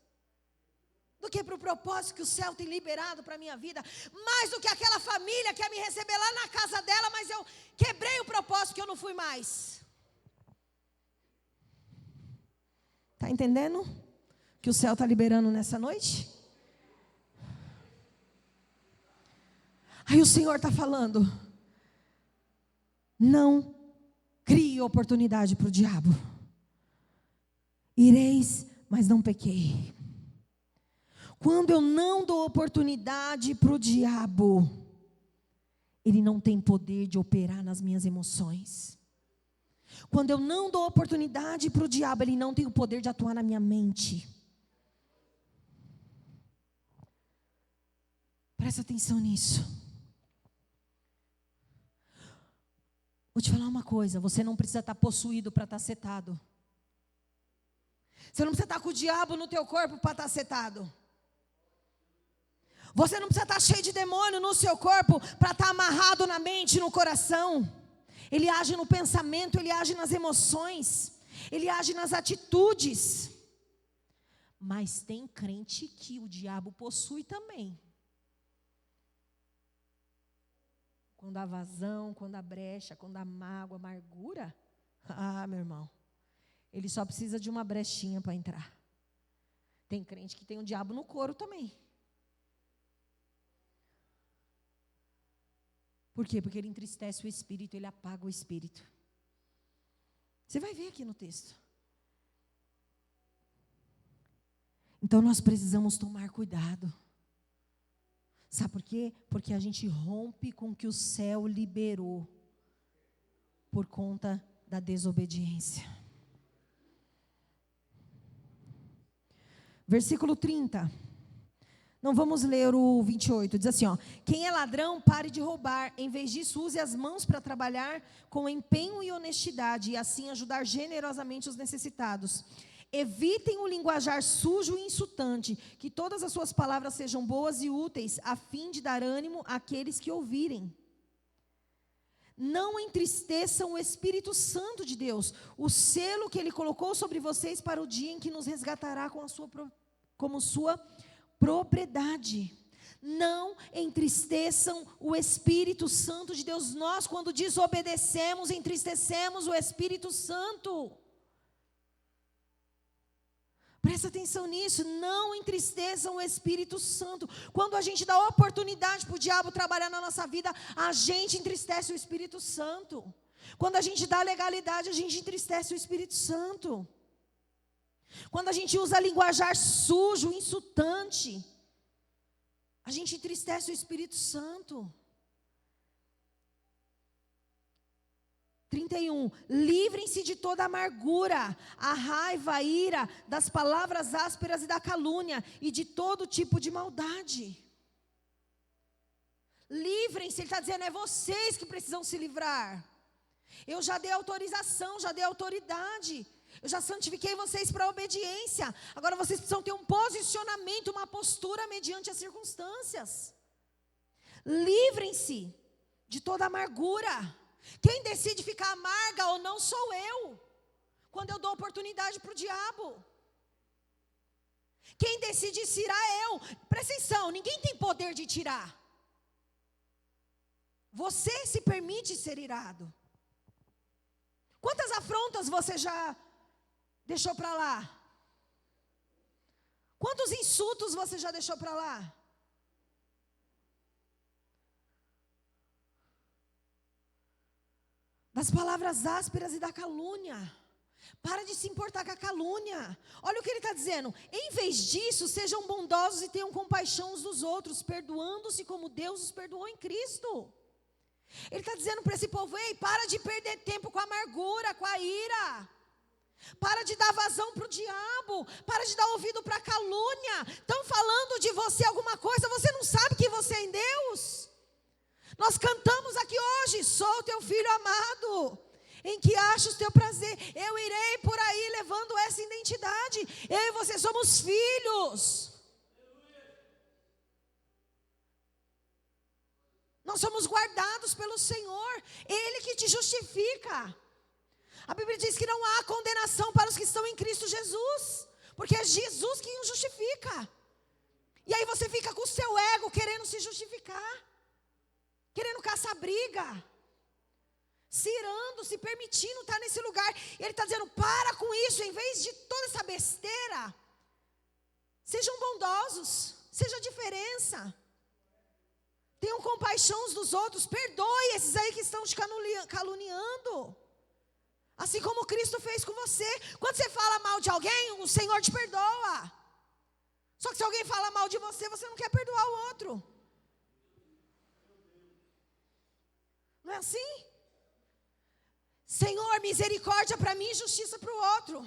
Speaker 3: Do que para o propósito que o céu tem liberado para a minha vida. Mais do que aquela família que ia me receber lá na casa dela, mas eu quebrei o propósito que eu não fui mais. Está entendendo que o céu está liberando nessa noite? Aí o Senhor está falando: não crie oportunidade para o diabo. Ireis, mas não pequei. Quando eu não dou oportunidade para o diabo, ele não tem poder de operar nas minhas emoções. Quando eu não dou oportunidade para o diabo, ele não tem o poder de atuar na minha mente. Presta atenção nisso. Vou te falar uma coisa: você não precisa estar possuído para estar setado. Você não precisa estar com o diabo no teu corpo para estar setado. Você não precisa estar cheio de demônio no seu corpo para estar amarrado na mente e no coração. Ele age no pensamento, ele age nas emoções, ele age nas atitudes. Mas tem crente que o diabo possui também. Quando há vazão, quando há brecha, quando há mágoa, amargura, meu irmão, ele só precisa de uma brechinha para entrar. Tem crente que tem o diabo no couro também. Por quê? Porque ele entristece o espírito, ele apaga o espírito. Você vai ver aqui no texto. Então nós precisamos tomar cuidado. Sabe por quê? Porque a gente rompe com o que o céu liberou por conta da desobediência. Versículo 30. Não vamos ler o 28, diz assim, quem é ladrão, pare de roubar, em vez disso use as mãos para trabalhar com empenho e honestidade, e assim ajudar generosamente os necessitados. Evitem o linguajar sujo e insultante, que todas as suas palavras sejam boas e úteis, a fim de dar ânimo àqueles que ouvirem. Não entristeçam o Espírito Santo de Deus, o selo que Ele colocou sobre vocês para o dia em que nos resgatará como sua propriedade. Não entristeçam o Espírito Santo de Deus. Nós, quando desobedecemos, entristecemos o Espírito Santo. Presta atenção nisso. Não entristeçam o Espírito Santo. Quando a gente dá oportunidade para o diabo trabalhar na nossa vida, a gente entristece o Espírito Santo. Quando a gente dá legalidade, a gente entristece o Espírito Santo. Quando a gente usa linguajar sujo, insultante, a gente entristece o Espírito Santo. 31. Livrem-se de toda amargura, a raiva, a ira, das palavras ásperas e da calúnia, e de todo tipo de maldade. Livrem-se, ele está dizendo, é vocês que precisam se livrar. Eu já dei autorização, já dei autoridade. Eu já santifiquei vocês para a obediência. Agora vocês precisam ter um posicionamento, uma postura mediante as circunstâncias. Livrem-se de toda amargura. Quem decide ficar amarga ou não sou eu, quando eu dou oportunidade para o diabo. Quem decide se irar é eu. Presta atenção, ninguém tem poder de tirar. Você se permite ser irado. Quantas afrontas você já deixou para lá? Quantos insultos você já deixou para lá? Das palavras ásperas e da calúnia. Para de se importar com a calúnia. Olha o que ele está dizendo. Em vez disso, sejam bondosos e tenham compaixão uns dos outros, perdoando-se como Deus os perdoou em Cristo. Ele está dizendo para esse povo, ei, para de perder tempo com a amargura, com a ira. Para de dar vazão para o diabo. Para de dar ouvido para a calúnia. Estão falando de você alguma coisa, você não sabe que você é em Deus? Nós cantamos aqui hoje, sou o teu filho amado, em que achas teu prazer. Eu irei por aí levando essa identidade. Eu e você somos filhos. Nós somos guardados pelo Senhor. Ele que te justifica. A Bíblia diz que não há condenação para os que estão em Cristo Jesus, porque é Jesus que nos justifica. E aí você fica com o seu ego querendo se justificar, querendo caçar briga, se irando, se permitindo estar nesse lugar. E Ele está dizendo, para com isso, em vez de toda essa besteira. Sejam bondosos, seja a diferença. Tenham compaixão uns dos outros, perdoe esses aí que estão te caluniando. Assim como Cristo fez com você. Quando você fala mal de alguém, o Senhor te perdoa. Só que se alguém fala mal de você, você não quer perdoar o outro. Não é assim? Senhor, misericórdia para mim e justiça para o outro.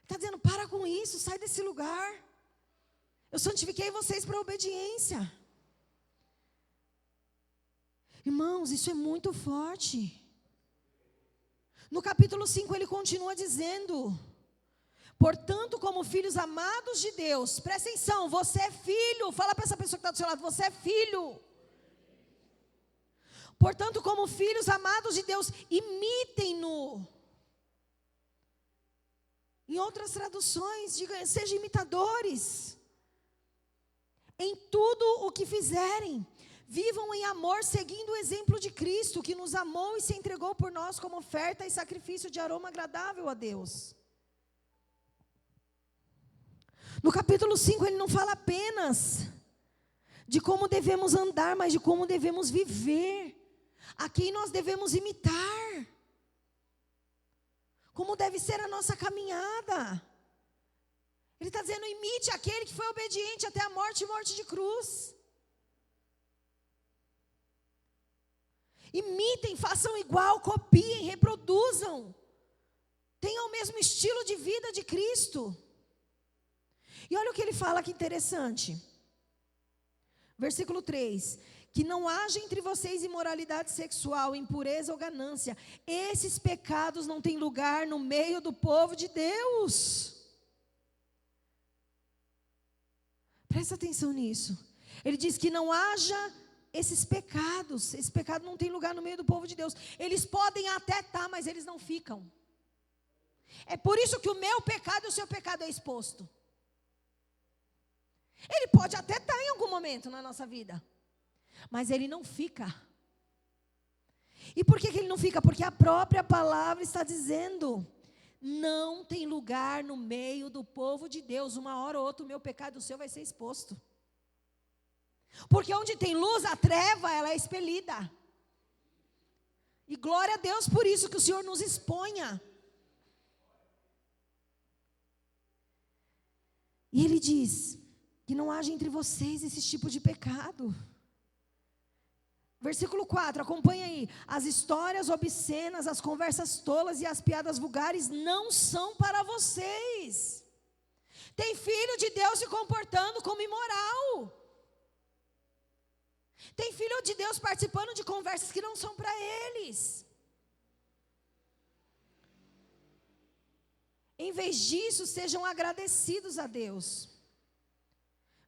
Speaker 3: Está dizendo, para com isso, sai desse lugar. Eu santifiquei vocês para a obediência. Irmãos, isso é muito forte. No capítulo 5 ele continua dizendo, portanto, como filhos amados de Deus, presta atenção, você é filho. Fala para essa pessoa que está do seu lado, você é filho. Portanto, como filhos amados de Deus, imitem-no. Em outras traduções, diga, sejam imitadores. Em tudo o que fizerem, vivam em amor, seguindo o exemplo de Cristo, que nos amou e se entregou por nós como oferta e sacrifício de aroma agradável a Deus. No capítulo 5, ele não fala apenas de como devemos andar, mas de como devemos viver, a quem nós devemos imitar, como deve ser a nossa caminhada. Ele está dizendo, imite aquele que foi obediente até a morte e morte de cruz. Imitem, façam igual, copiem, reproduzam. Tenham o mesmo estilo de vida de Cristo. E olha o que ele fala que interessante. Versículo 3. Que não haja entre vocês imoralidade sexual, impureza ou ganância. Esses pecados não têm lugar no meio do povo de Deus. Presta atenção nisso. Ele diz que não haja esses pecados. Esse pecado não tem lugar no meio do povo de Deus. Eles podem até estar, mas eles não ficam. É por isso que o meu pecado e o seu pecado é exposto. Ele pode até estar em algum momento na nossa vida, mas ele não fica. E por que ele não fica? Porque a própria palavra está dizendo, não tem lugar no meio do povo de Deus. Uma hora ou outra o meu pecado e o seu vai ser exposto. Porque onde tem luz, a treva, ela é expelida. E glória a Deus por isso, que o Senhor nos exponha. E ele diz que não haja entre vocês esse tipo de pecado. Versículo 4, acompanha aí. As histórias obscenas, as conversas tolas e as piadas vulgares não são para vocês. Tem filho de Deus se comportando como imoral. Tem filho de Deus participando de conversas que não são para eles. Em vez disso, sejam agradecidos a Deus.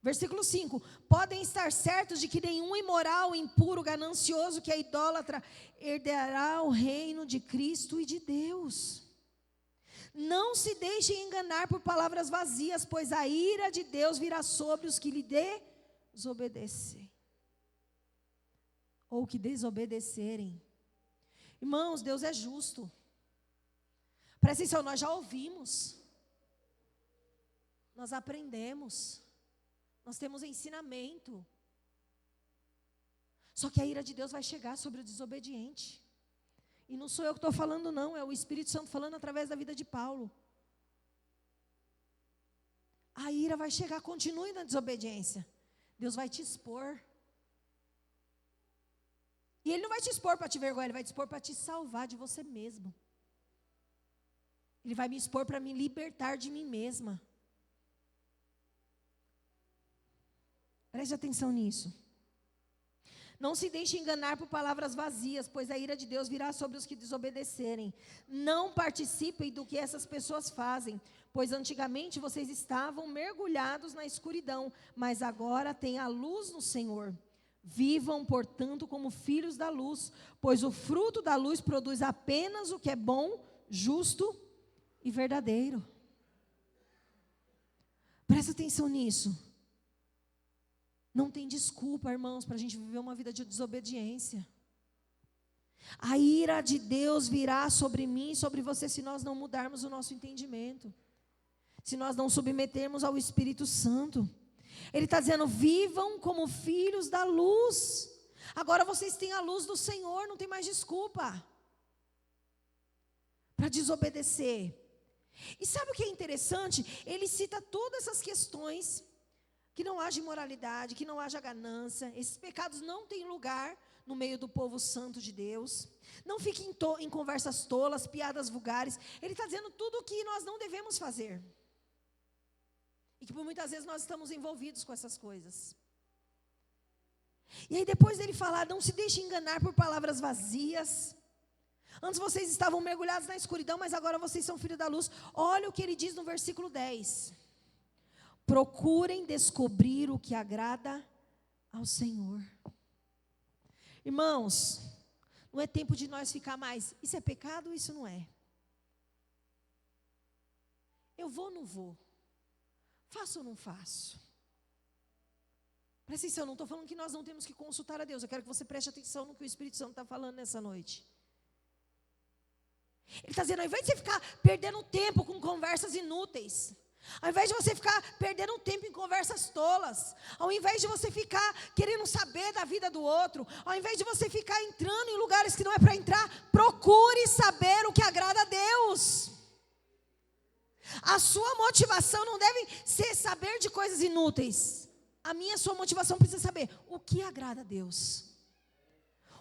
Speaker 3: Versículo 5, podem estar certos de que nenhum imoral, impuro, ganancioso, que é idólatra, herdará o reino de Cristo e de Deus. Não se deixem enganar por palavras vazias, pois a ira de Deus virá sobre os que lhe desobedecerem. Ou que desobedecerem. Irmãos, Deus é justo. Presta atenção, nós já ouvimos. Nós aprendemos. Nós temos ensinamento. Só que a ira de Deus vai chegar sobre o desobediente. E não sou eu que estou falando não, é o Espírito Santo falando através da vida de Paulo. A ira vai chegar, continue na desobediência. Deus vai te expor. E Ele não vai te expor para te vergonhar, Ele vai te expor para te salvar de você mesmo. Ele vai me expor para me libertar de mim mesma. Preste atenção nisso. Não se deixe enganar por palavras vazias, pois a ira de Deus virá sobre os que desobedecerem. Não participem do que essas pessoas fazem, pois antigamente vocês estavam mergulhados na escuridão, mas agora têm a luz no Senhor. Vivam, portanto, como filhos da luz, pois o fruto da luz produz apenas o que é bom, justo e verdadeiro. Presta atenção nisso. Não tem desculpa, irmãos, para a gente viver uma vida de desobediência. A ira de Deus virá sobre mim e sobre você se nós não mudarmos o nosso entendimento. Se nós não submetermos ao Espírito Santo. Ele está dizendo, vivam como filhos da luz. Agora vocês têm a luz do Senhor, não tem mais desculpa para desobedecer. E sabe o que é interessante? Ele cita todas essas questões. Que não haja imoralidade, que não haja ganância. Esses pecados não têm lugar no meio do povo santo de Deus. Não fiquem em conversas tolas, piadas vulgares. Ele está dizendo tudo o que nós não devemos fazer. E que por muitas vezes nós estamos envolvidos com essas coisas. E aí depois dele falar, não se deixe enganar por palavras vazias. Antes vocês estavam mergulhados na escuridão, mas agora vocês são filhos da luz. Olha o que ele diz no versículo 10. Procurem descobrir o que agrada ao Senhor. Irmãos, não é tempo de nós ficar mais, isso é pecado ou isso não é? Eu vou ou não vou? Faço ou não faço? Presta atenção, eu não estou falando que nós não temos que consultar a Deus. Eu quero que você preste atenção no que o Espírito Santo está falando nessa noite. Ele está dizendo, ao invés de você ficar perdendo tempo com conversas inúteis, ao invés de você ficar perdendo tempo em conversas tolas, ao invés de você ficar querendo saber da vida do outro, ao invés de você ficar entrando em lugares que não é para entrar, procure saber o que agrada a Deus. A sua motivação não deve ser saber de coisas inúteis. A sua motivação precisa saber o que agrada a Deus.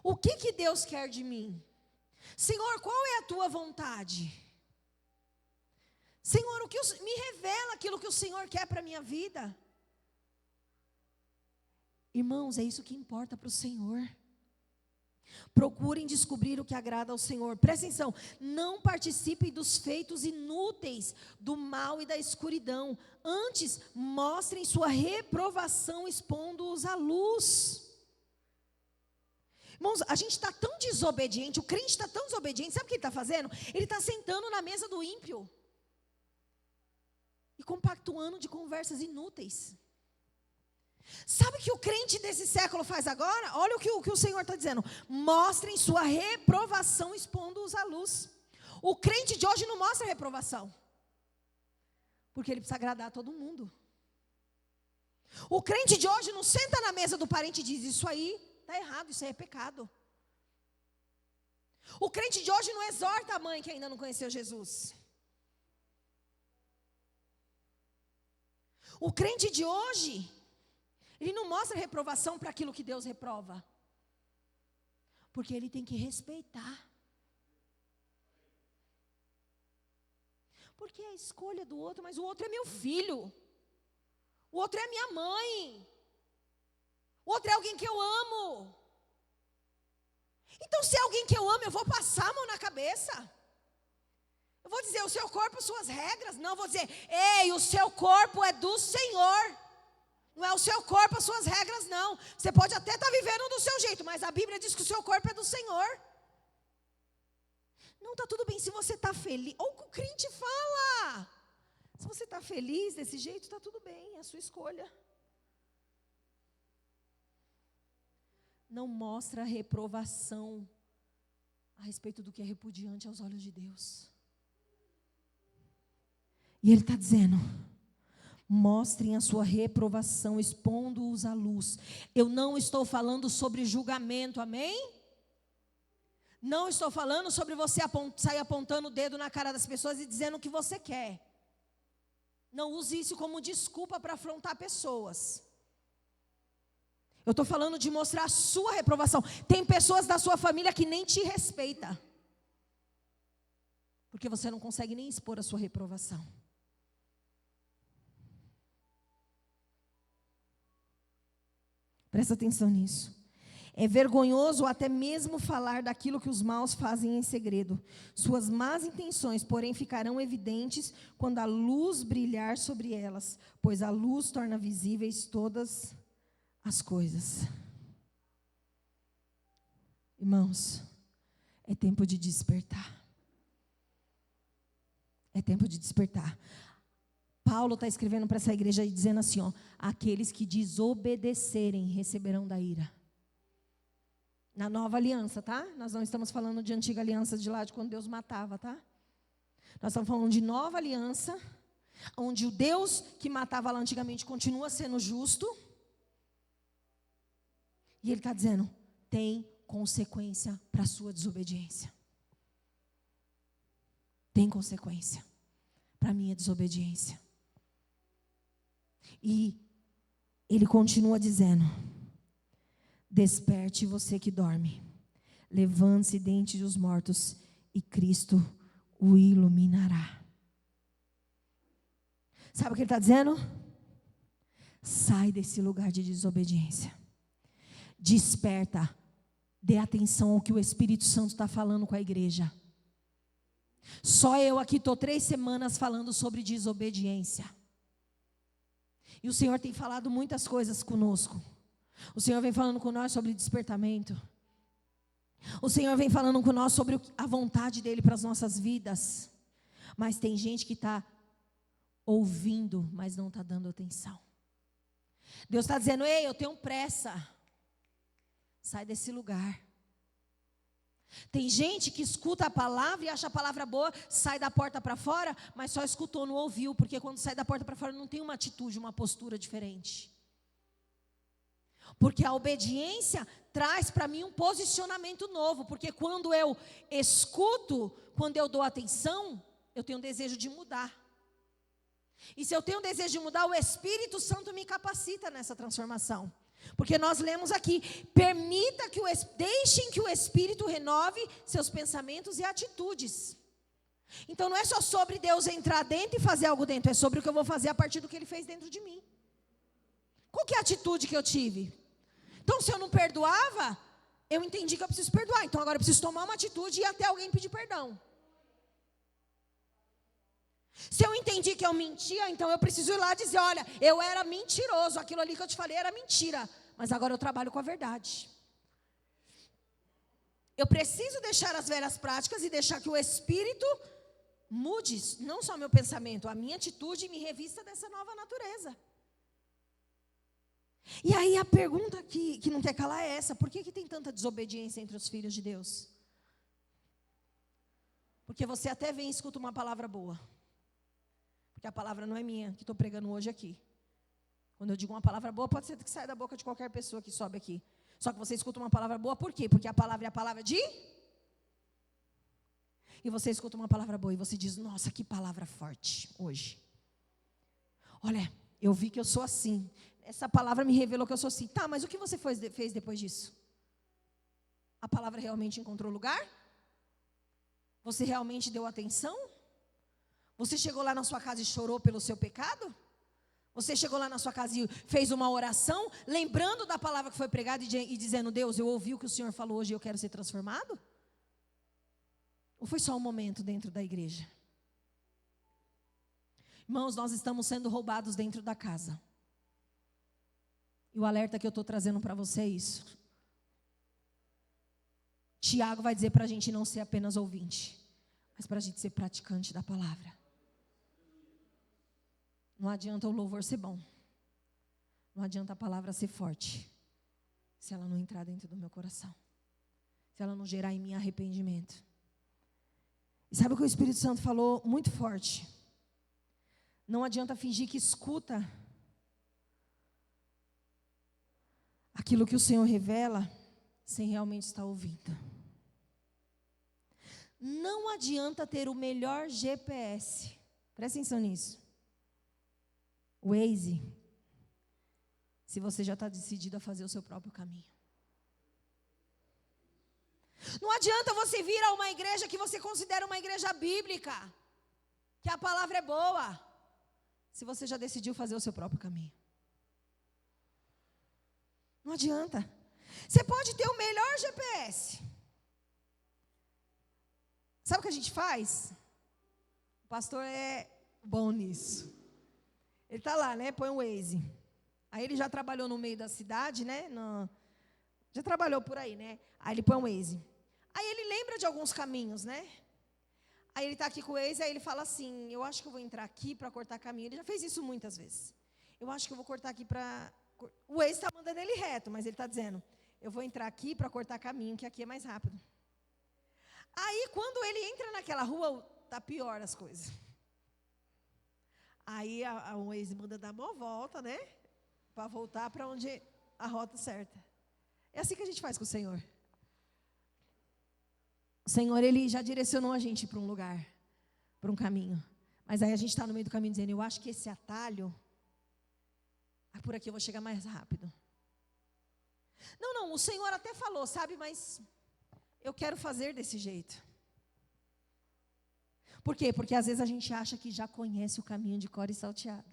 Speaker 3: O que Deus quer de mim? Senhor, qual é a tua vontade? Senhor, me revela aquilo que o Senhor quer para a minha vida. Irmãos, é isso que importa para o Senhor. Procurem descobrir o que agrada ao Senhor. Presta atenção, não participem dos feitos inúteis do mal e da escuridão. Antes, mostrem sua reprovação expondo-os à luz. Irmãos, a gente está tão desobediente, o crente está tão desobediente, sabe o que ele está fazendo? Ele está sentando na mesa do ímpio. E compactuando de conversas inúteis. Sabe o que o crente desse século faz agora? Olha o que o Senhor está dizendo. Mostrem sua reprovação expondo-os à luz. O crente de hoje não mostra reprovação. Porque ele precisa agradar a todo mundo. O crente de hoje não senta na mesa do parente e diz, isso aí está errado, isso aí é pecado. O crente de hoje não exorta a mãe que ainda não conheceu Jesus. O crente de hoje, ele não mostra reprovação para aquilo que Deus reprova. Porque ele tem que respeitar. Porque é a escolha do outro, mas o outro é meu filho. O outro é minha mãe. O outro é alguém que eu amo. Então, se é alguém que eu amo, eu vou passar a mão na cabeça. Eu vou dizer, o seu corpo, suas regras. Não, eu vou dizer, ei, o seu corpo é do Senhor. Não é o seu corpo, as suas regras, não. Você pode até estar vivendo do seu jeito, mas a Bíblia diz que o seu corpo é do Senhor. Não, está tudo bem se você está feliz. Ou o crente fala. Se você está feliz desse jeito, está tudo bem, é a sua escolha. Não mostra reprovação a respeito do que é repudiante aos olhos de Deus. E ele está dizendo, mostrem a sua reprovação, expondo-os à luz. Eu não estou falando sobre julgamento, amém? Não estou falando sobre você sair apontando o dedo na cara das pessoas e dizendo o que você quer. Não use isso como desculpa para afrontar pessoas. Eu estou falando de mostrar a sua reprovação. Tem pessoas da sua família que nem te respeitam. Porque você não consegue nem expor a sua reprovação. Presta atenção nisso. É vergonhoso até mesmo falar daquilo que os maus fazem em segredo. Suas más intenções, porém, ficarão evidentes quando a luz brilhar sobre elas, pois a luz torna visíveis todas as coisas. Irmãos, é tempo de despertar. É tempo de despertar. Paulo está escrevendo para essa igreja e dizendo assim, ó: aqueles que desobedecerem receberão da ira. Na nova aliança, tá? Nós não estamos falando de antiga aliança de lá de quando Deus matava, tá? Nós estamos falando de nova aliança, onde o Deus que matava lá antigamente continua sendo justo. E Ele está dizendo, tem consequência para a sua desobediência. Tem consequência para a minha desobediência. E Ele continua dizendo: desperte você que dorme, levante-se dentre os mortos e Cristo o iluminará. Sabe o que Ele está dizendo? Sai desse lugar de desobediência. Desperta, dê atenção ao que o Espírito Santo está falando com a igreja. Só eu aqui estou 3 semanas falando sobre desobediência. E o Senhor tem falado muitas coisas conosco. O Senhor vem falando com nós sobre despertamento. O Senhor vem falando com nós sobre a vontade dEle para as nossas vidas. Mas tem gente que está ouvindo, mas não está dando atenção. Deus está dizendo, ei, eu tenho pressa. Sai desse lugar. Tem gente que escuta a palavra e acha a palavra boa, sai da porta para fora, mas só escutou, não ouviu, porque quando sai da porta para fora não tem uma atitude, uma postura diferente. Porque a obediência traz para mim um posicionamento novo, porque quando eu escuto, quando eu dou atenção, eu tenho um desejo de mudar. E se eu tenho um desejo de mudar, o Espírito Santo me capacita nessa transformação. Porque nós lemos aqui, deixem que o Espírito renove seus pensamentos e atitudes. Então não é só sobre Deus entrar dentro e fazer algo dentro, é sobre o que eu vou fazer a partir do que Ele fez dentro de mim. Qual que é a atitude que eu tive? Então se eu não perdoava, eu entendi que eu preciso perdoar. Então agora eu preciso tomar uma atitude e ir até alguém pedir perdão. Se eu entendi que eu mentia, então eu preciso ir lá e dizer, olha, eu era mentiroso, aquilo ali que eu te falei era mentira, mas agora eu trabalho com a verdade. Eu preciso deixar as velhas práticas e deixar que o Espírito mude, não só meu pensamento, a minha atitude me revista dessa nova natureza. E aí a pergunta que não quer calar é essa, por que tem tanta desobediência entre os filhos de Deus? Porque você até vem e escuta uma palavra boa. Porque a palavra não é minha, que estou pregando hoje aqui. Quando eu digo uma palavra boa, pode ser que saia da boca de qualquer pessoa que sobe aqui. Só que você escuta uma palavra boa, por quê? Porque a palavra é a palavra de... E você escuta uma palavra boa e você diz, nossa, que palavra forte hoje. Olha, eu vi que eu sou assim. Essa palavra me revelou que eu sou assim. Tá, mas o que você fez depois disso? A palavra realmente encontrou lugar? Você realmente deu atenção? Você chegou lá na sua casa e chorou pelo seu pecado? Você chegou lá na sua casa e fez uma oração, lembrando da palavra que foi pregada e dizendo, Deus, eu ouvi o que o Senhor falou hoje e eu quero ser transformado? Ou foi só um momento dentro da igreja? Irmãos, nós estamos sendo roubados dentro da casa. E o alerta que eu estou trazendo para você é isso. Tiago vai dizer para a gente não ser apenas ouvinte, mas para a gente ser praticante da palavra. Não adianta o louvor ser bom. Não adianta a palavra ser forte, se ela não entrar dentro do meu coração. Se ela não gerar em mim arrependimento. E sabe o que o Espírito Santo falou muito forte? Não adianta fingir que escuta aquilo que o Senhor revela, sem realmente estar ouvindo. Não adianta ter o melhor GPS. Presta atenção nisso. Waze, se você já está decidido a fazer o seu próprio caminho. Não adianta você vir a uma igreja que você considera uma igreja bíblica, que a palavra é boa, se você já decidiu fazer o seu próprio caminho. Não adianta. Você pode ter o melhor GPS. Sabe o que a gente faz? O pastor é bom nisso. Ele está lá, né? Põe o Waze. Aí ele já trabalhou no meio da cidade, né? Já trabalhou por aí, né? Aí ele põe o Waze. Aí ele lembra de alguns caminhos, né? Aí ele está aqui com o Waze, aí ele fala assim, eu acho que eu vou entrar aqui para cortar caminho. Ele já fez isso muitas vezes. Eu acho que eu vou cortar aqui para... O Waze está mandando ele reto, mas ele está dizendo, eu vou entrar aqui para cortar caminho, que aqui é mais rápido. Aí, quando ele entra naquela rua, tá pior as coisas. Aí, o Waze manda dar uma volta, né? Para voltar para onde a rota certa. É assim que a gente faz com o Senhor. O Senhor, Ele já direcionou a gente para um lugar, para um caminho. Mas aí a gente está no meio do caminho dizendo, eu acho que esse atalho, por aqui eu vou chegar mais rápido. Não, o Senhor até falou, sabe, mas eu quero fazer desse jeito. Por quê? Porque às vezes a gente acha que já conhece o caminho de cor e salteado.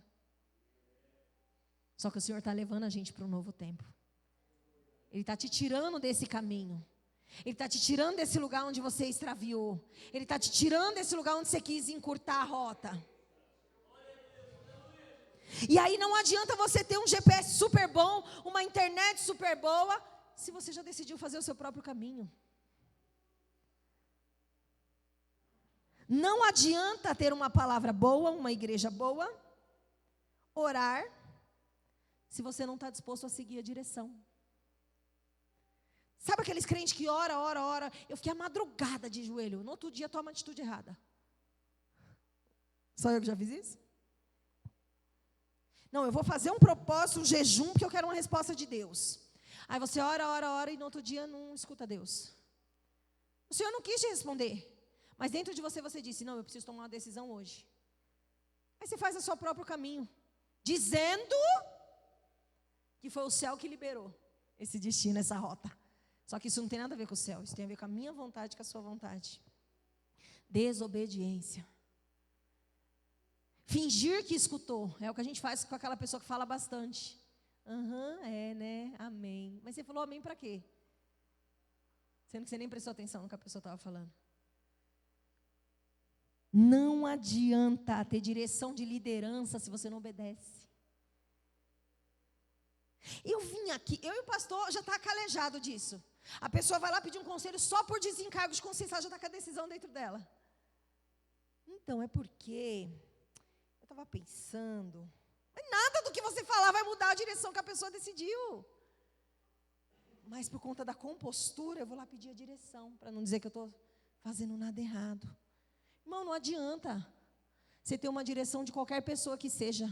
Speaker 3: Só que o Senhor está levando a gente para um novo tempo. Ele está te tirando desse caminho. Ele está te tirando desse lugar onde você extraviou. Ele está te tirando desse lugar onde você quis encurtar a rota. E aí não adianta você ter um GPS super bom, uma internet super boa, se você já decidiu fazer o seu próprio caminho. Não adianta ter uma palavra boa, uma igreja boa, orar, se você não está disposto a seguir a direção. Sabe aqueles crentes que ora, eu fiquei a madrugada de joelho, no outro dia toma uma atitude errada. Só eu que já fiz isso? Não, eu vou fazer um propósito, um jejum, porque eu quero uma resposta de Deus. Aí você ora, e no outro dia não escuta Deus. O Senhor não quis te responder. Mas dentro de você, você disse, não, eu preciso tomar uma decisão hoje. Aí você faz o seu próprio caminho. Dizendo que foi o céu que liberou esse destino, essa rota. Só que isso não tem nada a ver com o céu. Isso tem a ver com a minha vontade, com a sua vontade. Desobediência. Fingir que escutou. É o que a gente faz com aquela pessoa que fala bastante. Né? Amém. Mas você falou amém para quê? Sendo que você nem prestou atenção no que a pessoa estava falando. Não adianta ter direção de liderança se você não obedece. Eu vim aqui, eu e o pastor já está calejado disso. A pessoa vai lá pedir um conselho só por desencargo de consciência, ela já está com a decisão dentro dela. Então, é porque eu estava pensando, mas nada do que você falar vai mudar a direção que a pessoa decidiu. Mas por conta da compostura, eu vou lá pedir a direção, para não dizer que eu estou fazendo nada errado. Irmão, não adianta você ter uma direção de qualquer pessoa que seja.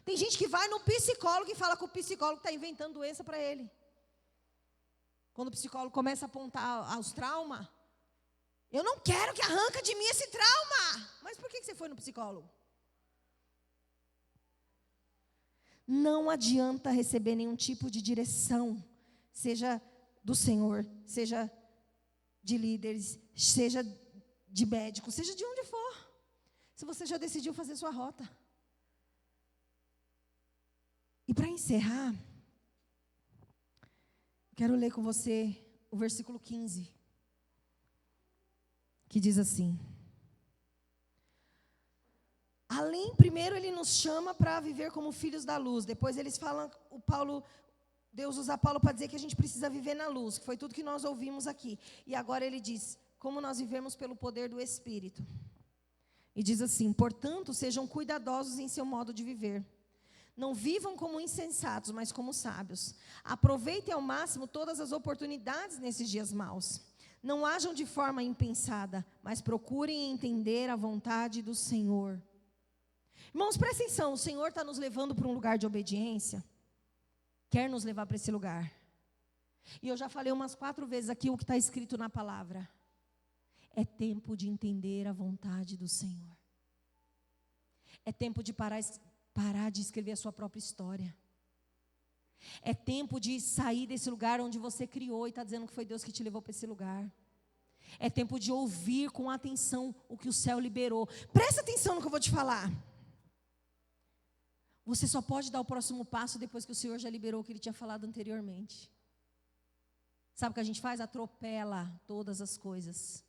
Speaker 3: Tem gente que vai no psicólogo e fala que o psicólogo está inventando doença para ele. Quando o psicólogo começa a apontar os traumas, eu não quero que arranca de mim esse trauma. Mas por que você foi no psicólogo? Não adianta receber nenhum tipo de direção, seja do Senhor, seja de líderes, seja de médico, seja de onde for, se você já decidiu fazer sua rota. E para encerrar, quero ler com você o versículo 15, que diz assim: primeiro ele nos chama para viver como filhos da luz, depois eles falam, Deus usa Paulo para dizer que a gente precisa viver na luz, que foi tudo que nós ouvimos aqui, e agora ele diz, como nós vivemos pelo poder do Espírito, e diz assim, portanto, sejam cuidadosos em seu modo de viver, não vivam como insensatos, mas como sábios, aproveitem ao máximo todas as oportunidades nesses dias maus, não hajam de forma impensada, mas procurem entender a vontade do Senhor. Irmãos, presta atenção, o Senhor está nos levando para um lugar de obediência, quer nos levar para esse lugar, e eu já falei umas 4 vezes aqui o que está escrito na palavra, é tempo de entender a vontade do Senhor, é tempo de parar de escrever a sua própria história, é tempo de sair desse lugar onde você criou e está dizendo que foi Deus que te levou para esse lugar, é tempo de ouvir com atenção o que o céu liberou. Presta atenção no que eu vou te falar. Você só pode dar o próximo passo depois que o Senhor já liberou o que Ele tinha falado anteriormente. Sabe o que a gente faz? Atropela todas as coisas.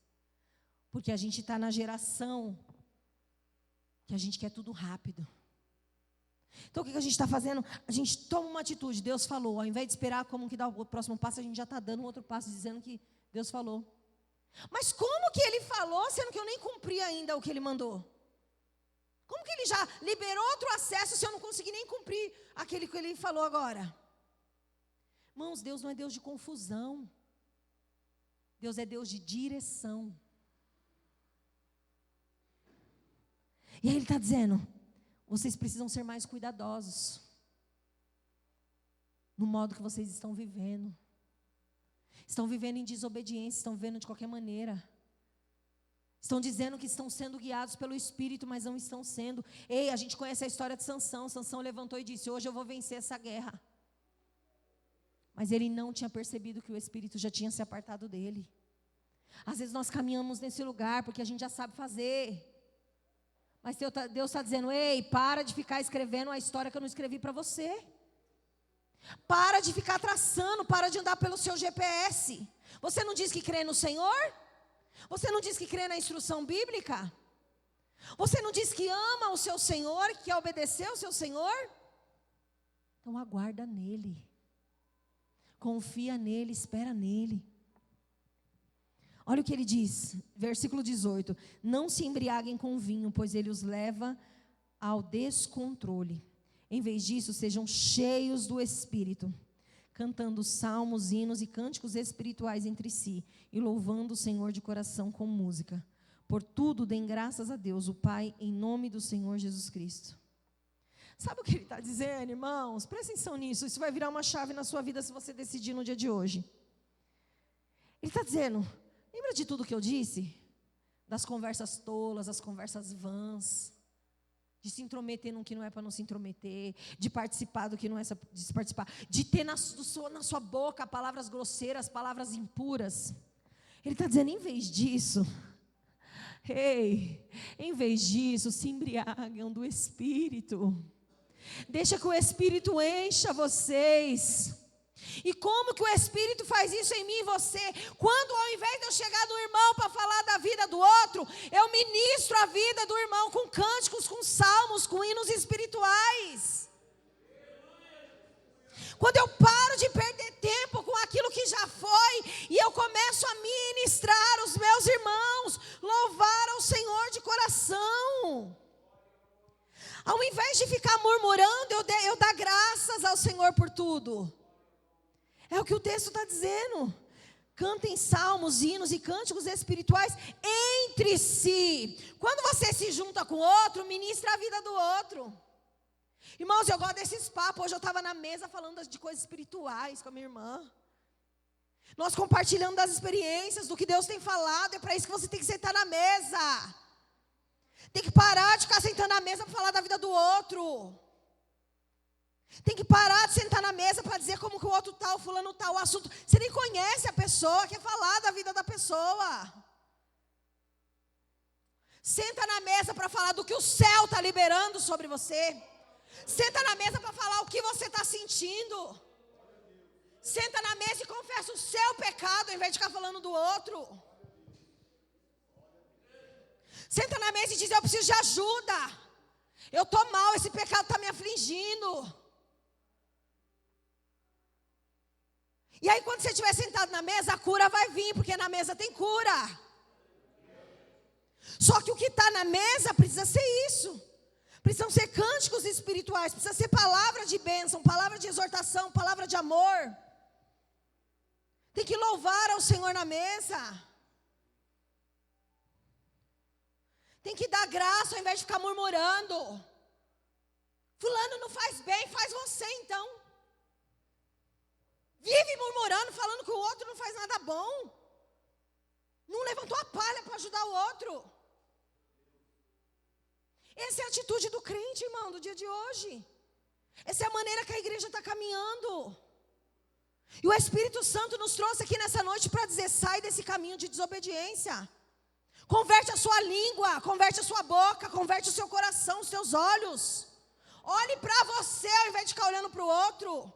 Speaker 3: Porque a gente está na geração que a gente quer tudo rápido. Então o que a gente está fazendo? A gente toma uma atitude. Deus falou, ao invés de esperar como que dá o próximo passo, a gente já está dando um outro passo, dizendo que Deus falou. Mas como que Ele falou, sendo que eu nem cumpri ainda o que Ele mandou? Como que Ele já liberou outro acesso, se eu não consegui nem cumprir aquele que Ele falou agora? Irmãos, Deus não é Deus de confusão. Deus é Deus de direção. E aí Ele está dizendo, vocês precisam ser mais cuidadosos no modo que vocês estão vivendo. Estão vivendo em desobediência, estão vivendo de qualquer maneira. Estão dizendo que estão sendo guiados pelo Espírito, mas não estão sendo. Ei, a gente conhece a história de Sansão. Sansão levantou e disse, hoje eu vou vencer essa guerra. Mas ele não tinha percebido que o Espírito já tinha se apartado dele. Às vezes nós caminhamos nesse lugar porque a gente já sabe fazer. Mas Deus está dizendo, ei, para de ficar escrevendo a história que eu não escrevi para você. Para de ficar traçando, para de andar pelo seu GPS. Você não diz que crê no Senhor? Você não diz que crê na instrução bíblica? Você não diz que ama o seu Senhor, que quer obedecer ao seu Senhor? Então aguarda nele. Confia nele, espera nele. Olha o que ele diz, versículo 18. Não se embriaguem com vinho, pois ele os leva ao descontrole. Em vez disso, sejam cheios do Espírito, cantando salmos, hinos e cânticos espirituais entre si, e louvando o Senhor de coração com música. Por tudo, deem graças a Deus, o Pai, em nome do Senhor Jesus Cristo. Sabe o que ele está dizendo, irmãos? Presta atenção nisso, isso vai virar uma chave na sua vida se você decidir no dia de hoje. Ele está dizendo, lembra de tudo que eu disse? Das conversas tolas, das conversas vãs, de se intrometer no que não é para não se intrometer, de participar do que não é de se participar, de ter na sua boca palavras grosseiras, palavras impuras. Ele está dizendo, em vez disso, em vez disso, se embriagam do Espírito. Deixa que o Espírito encha vocês. E como que o Espírito faz isso em mim e você? Quando ao invés de eu chegar no irmão para falar da vida do outro, eu ministro a vida do irmão com cânticos, com salmos, com hinos espirituais. Quando eu paro de perder tempo com aquilo que já foi, e eu começo a ministrar os meus irmãos, louvar ao Senhor de coração. Ao invés de ficar murmurando, eu dar graças ao Senhor por tudo. É o que o texto está dizendo. Cantem salmos, hinos e cânticos espirituais entre si. Quando você se junta com o outro, ministra a vida do outro. Irmãos, eu gosto desses papos. Hoje eu estava na mesa falando de coisas espirituais com a minha irmã. Nós compartilhando das experiências, do que Deus tem falado. É para isso que você tem que sentar na mesa. Tem que parar de ficar sentando na mesa para falar da vida do outro. Tem que parar de sentar na mesa para dizer como que o outro tal, fulano tal, o assunto. Você nem conhece a pessoa, quer falar da vida da pessoa. Senta na mesa para falar do que o céu está liberando sobre você. Senta na mesa para falar o que você está sentindo. Senta na mesa e confessa o seu pecado, ao invés de ficar falando do outro. Senta na mesa e diz, eu preciso de ajuda. Eu estou mal, esse pecado está me afligindo. E aí quando você estiver sentado na mesa, a cura vai vir, porque na mesa tem cura. Só que o que está na mesa precisa ser isso. Precisam ser cânticos espirituais, precisa ser palavra de bênção, palavra de exortação, palavra de amor. Tem que louvar ao Senhor na mesa. Tem que dar graça ao invés de ficar murmurando. Fulano não faz bem, faz você então. Vive murmurando, falando que o outro não faz nada bom. Não levantou a palha para ajudar o outro. Essa é a atitude do crente, irmão, do dia de hoje. Essa é a maneira que a igreja está caminhando. E o Espírito Santo nos trouxe aqui nessa noite para dizer, sai desse caminho de desobediência. Converte a sua língua, converte a sua boca, converte o seu coração, os seus olhos. Olhe para você ao invés de ficar olhando para o outro.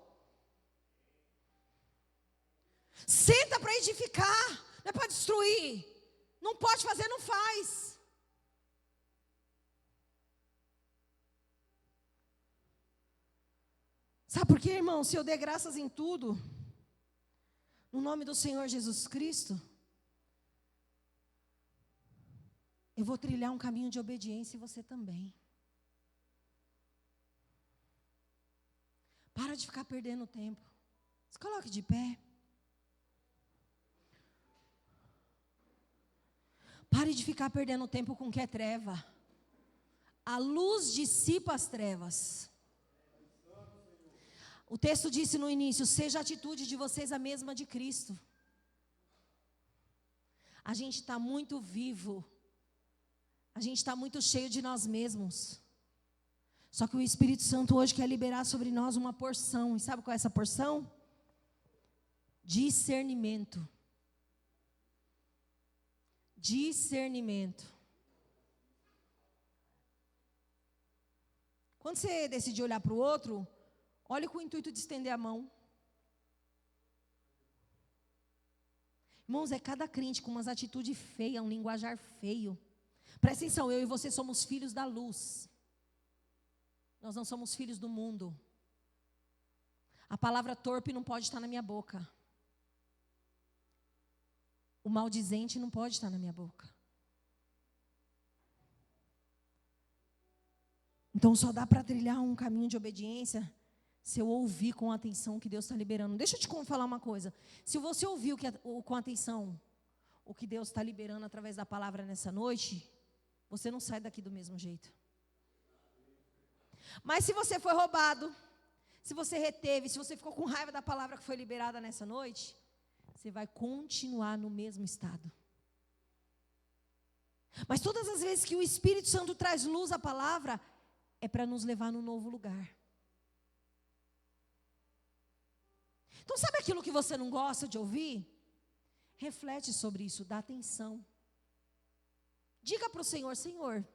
Speaker 3: Senta para edificar, não é para destruir. Não pode fazer, não faz. Sabe por quê, irmão? Se eu der graças em tudo, no nome do Senhor Jesus Cristo, eu vou trilhar um caminho de obediência e você também. Para de ficar perdendo tempo. Se coloque de pé. Pare de ficar perdendo tempo com o que é treva. A luz dissipa as trevas. O texto disse no início: seja a atitude de vocês a mesma de Cristo. A gente está muito vivo. A gente está muito cheio de nós mesmos. Só que o Espírito Santo hoje quer liberar sobre nós uma porção. E sabe qual é essa porção? Discernimento. Discernimento. Quando você decidir olhar para o outro, olhe com o intuito de estender a mão. Irmãos, é cada crente com umas atitudes feias, um linguajar feio. Presta atenção, eu e você somos filhos da luz. Nós não somos filhos do mundo. A palavra torpe não pode estar na minha boca. O maldizente não pode estar na minha boca. Então só dá para trilhar um caminho de obediência se eu ouvir com atenção o que Deus está liberando. Deixa eu te falar uma coisa. Se você ouvir com atenção o que Deus está liberando através da palavra nessa noite, você não sai daqui do mesmo jeito. Mas se você foi roubado, se você reteve, se você ficou com raiva da palavra que foi liberada nessa noite, você vai continuar no mesmo estado. Mas todas as vezes que o Espírito Santo traz luz à palavra, é para nos levar num novo lugar. Então sabe aquilo que você não gosta de ouvir? Reflete sobre isso, dá atenção. Diga para o Senhor: Senhor,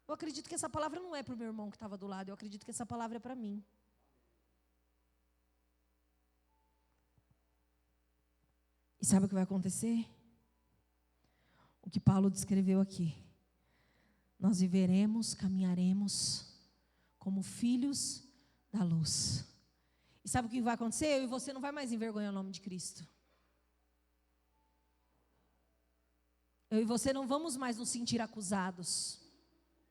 Speaker 3: eu acredito que essa palavra não é para o meu irmão que estava do lado, eu acredito que essa palavra é para mim. E sabe o que vai acontecer? O que Paulo descreveu aqui. Nós viveremos, caminharemos como filhos da luz. E sabe o que vai acontecer? Eu e você não vai mais envergonhar o nome de Cristo. Eu e você não vamos mais nos sentir acusados.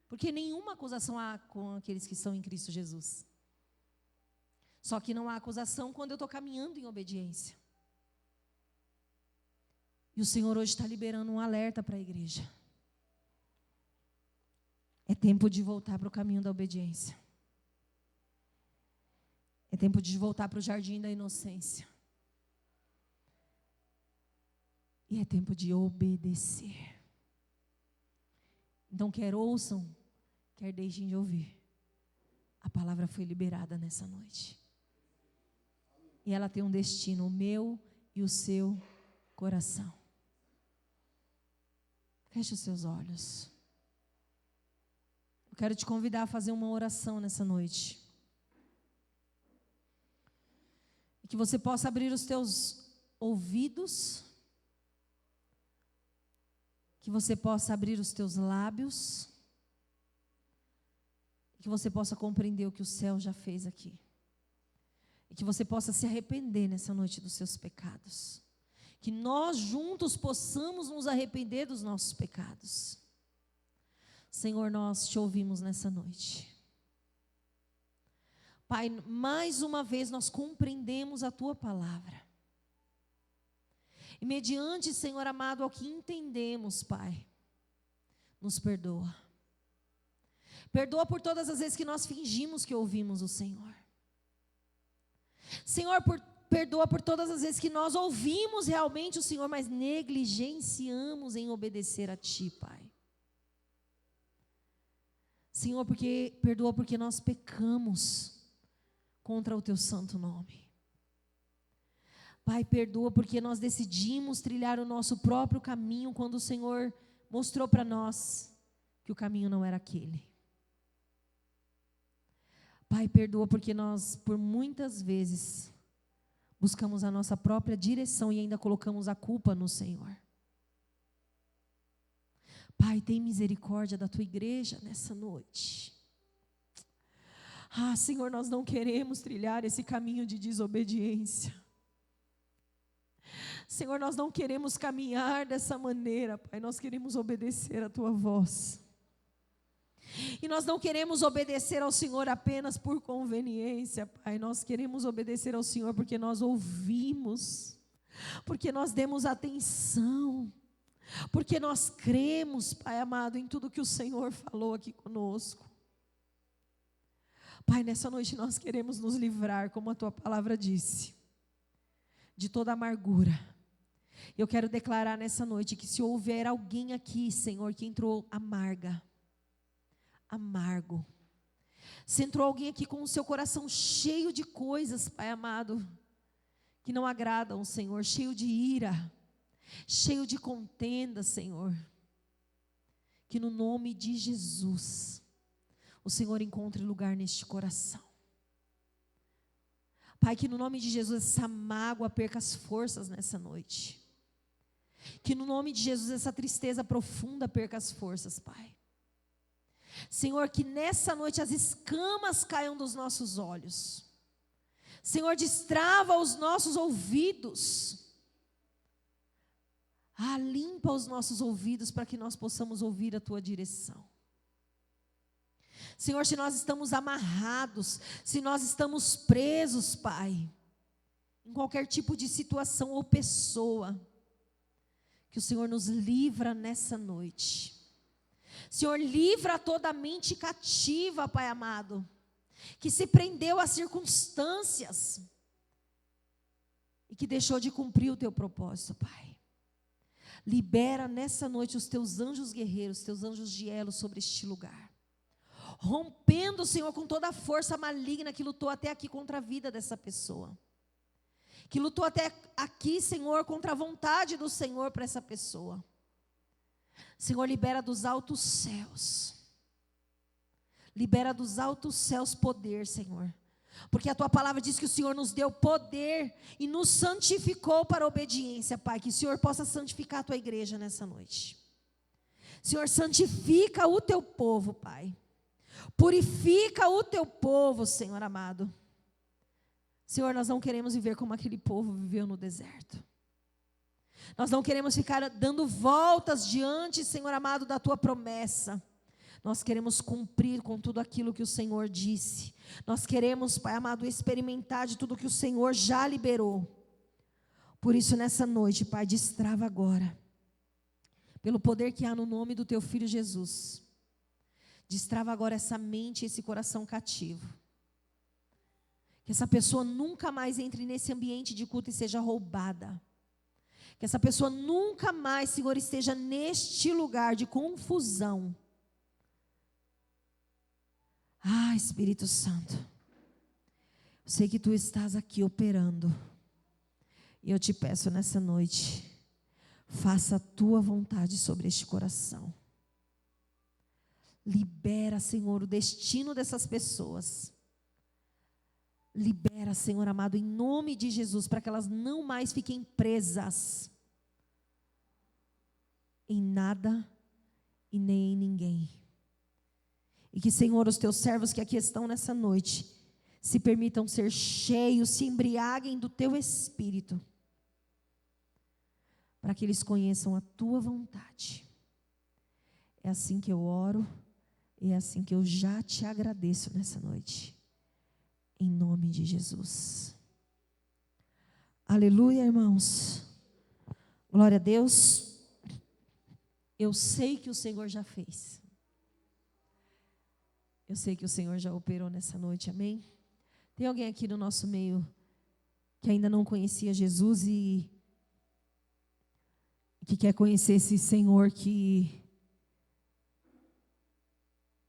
Speaker 3: Porque nenhuma acusação há com aqueles que estão em Cristo Jesus. Só que não há acusação quando eu estou caminhando em obediência. E o Senhor hoje está liberando um alerta para a igreja. É tempo de voltar para o caminho da obediência. É tempo de voltar para o jardim da inocência. E é tempo de obedecer. Então, quer ouçam, quer deixem de ouvir. A palavra foi liberada nessa noite. E ela tem um destino, o meu e o seu coração. Feche os seus olhos. Eu quero te convidar a fazer uma oração nessa noite. E que você possa abrir os teus ouvidos. Que você possa abrir os teus lábios. E que você possa compreender o que o céu já fez aqui. E que você possa se arrepender nessa noite dos seus pecados. Que nós juntos possamos nos arrepender dos nossos pecados. Senhor, nós te ouvimos nessa noite. Pai, mais uma vez nós compreendemos a tua palavra. E mediante, Senhor amado, ao que entendemos, Pai, nos perdoa. Perdoa por todas as vezes que nós fingimos que ouvimos o Senhor. Senhor, perdoa por todas as vezes que nós ouvimos realmente o Senhor, mas negligenciamos em obedecer a Ti, Pai. Senhor, perdoa porque nós pecamos contra o Teu santo nome. Pai, perdoa porque nós decidimos trilhar o nosso próprio caminho quando o Senhor mostrou para nós que o caminho não era aquele. Pai, perdoa porque nós, por muitas vezes, buscamos a nossa própria direção e ainda colocamos a culpa no Senhor. Pai, tem misericórdia da tua igreja nessa noite. Senhor, nós não queremos trilhar esse caminho de desobediência. Senhor, nós não queremos caminhar dessa maneira, Pai, nós queremos obedecer a tua voz. E nós não queremos obedecer ao Senhor apenas por conveniência, Pai, nós queremos obedecer ao Senhor porque nós ouvimos, porque nós demos atenção, porque nós cremos, Pai amado, em tudo que o Senhor falou aqui conosco. Pai, nessa noite nós queremos nos livrar, como a tua palavra disse, de toda amargura. Eu quero declarar nessa noite que se houver alguém aqui, Senhor, que entrou amargo, se entrou alguém aqui com o seu coração cheio de coisas, Pai amado, que não agradam, Senhor, cheio de ira, cheio de contenda, Senhor, que no nome de Jesus o Senhor encontre lugar neste coração. Pai, que no nome de Jesus essa mágoa perca as forças nessa noite. Que no nome de Jesus essa tristeza profunda perca as forças, Pai. Senhor, que nessa noite as escamas caiam dos nossos olhos. Senhor, destrava os nossos ouvidos. Limpa os nossos ouvidos para que nós possamos ouvir a tua direção. Senhor, se nós estamos amarrados, se nós estamos presos, Pai, em qualquer tipo de situação ou pessoa, que o Senhor nos livra nessa noite. Senhor, livra toda a mente cativa, Pai amado, que se prendeu às circunstâncias e que deixou de cumprir o teu propósito, Pai. Libera nessa noite os teus anjos guerreiros, teus anjos de elo sobre este lugar. Rompendo, Senhor, com toda a força maligna que lutou até aqui contra a vida dessa pessoa. Que lutou até aqui, Senhor, contra a vontade do Senhor para essa pessoa. Senhor, libera dos altos céus. Libera dos altos céus poder, Senhor. Porque a tua palavra diz que o Senhor nos deu poder e nos santificou para a obediência, Pai. Que o Senhor possa santificar a tua igreja nessa noite. Senhor, santifica o teu povo, Pai. Purifica o teu povo, Senhor amado. Senhor, nós não queremos viver como aquele povo viveu no deserto. Nós não queremos ficar dando voltas diante, Senhor amado, da tua promessa. Nós queremos cumprir com tudo aquilo que o Senhor disse. Nós queremos, Pai amado, experimentar de tudo que o Senhor já liberou. Por isso, nessa noite, Pai, destrava agora, pelo poder que há no nome do teu Filho Jesus. Destrava agora essa mente, esse coração cativo. Que essa pessoa nunca mais entre nesse ambiente de culto e seja roubada. Que essa pessoa nunca mais, Senhor, esteja neste lugar de confusão. Espírito Santo, eu sei que tu estás aqui operando. E eu te peço nessa noite, faça a tua vontade sobre este coração. Libera, Senhor, o destino dessas pessoas. Libera, Senhor amado, em nome de Jesus, para que elas não mais fiquem presas em nada e nem em ninguém. E que, Senhor, os teus servos que aqui estão nessa noite, se permitam ser cheios, se embriaguem do teu Espírito, para que eles conheçam a tua vontade. É assim que eu oro, e é assim que eu já te agradeço nessa noite. Em nome de Jesus. Aleluia, irmãos. Glória a Deus. Eu sei que o Senhor já fez. Eu sei que o Senhor já operou nessa noite, amém? Tem alguém aqui no nosso meio que ainda não conhecia Jesus e que quer conhecer esse Senhor que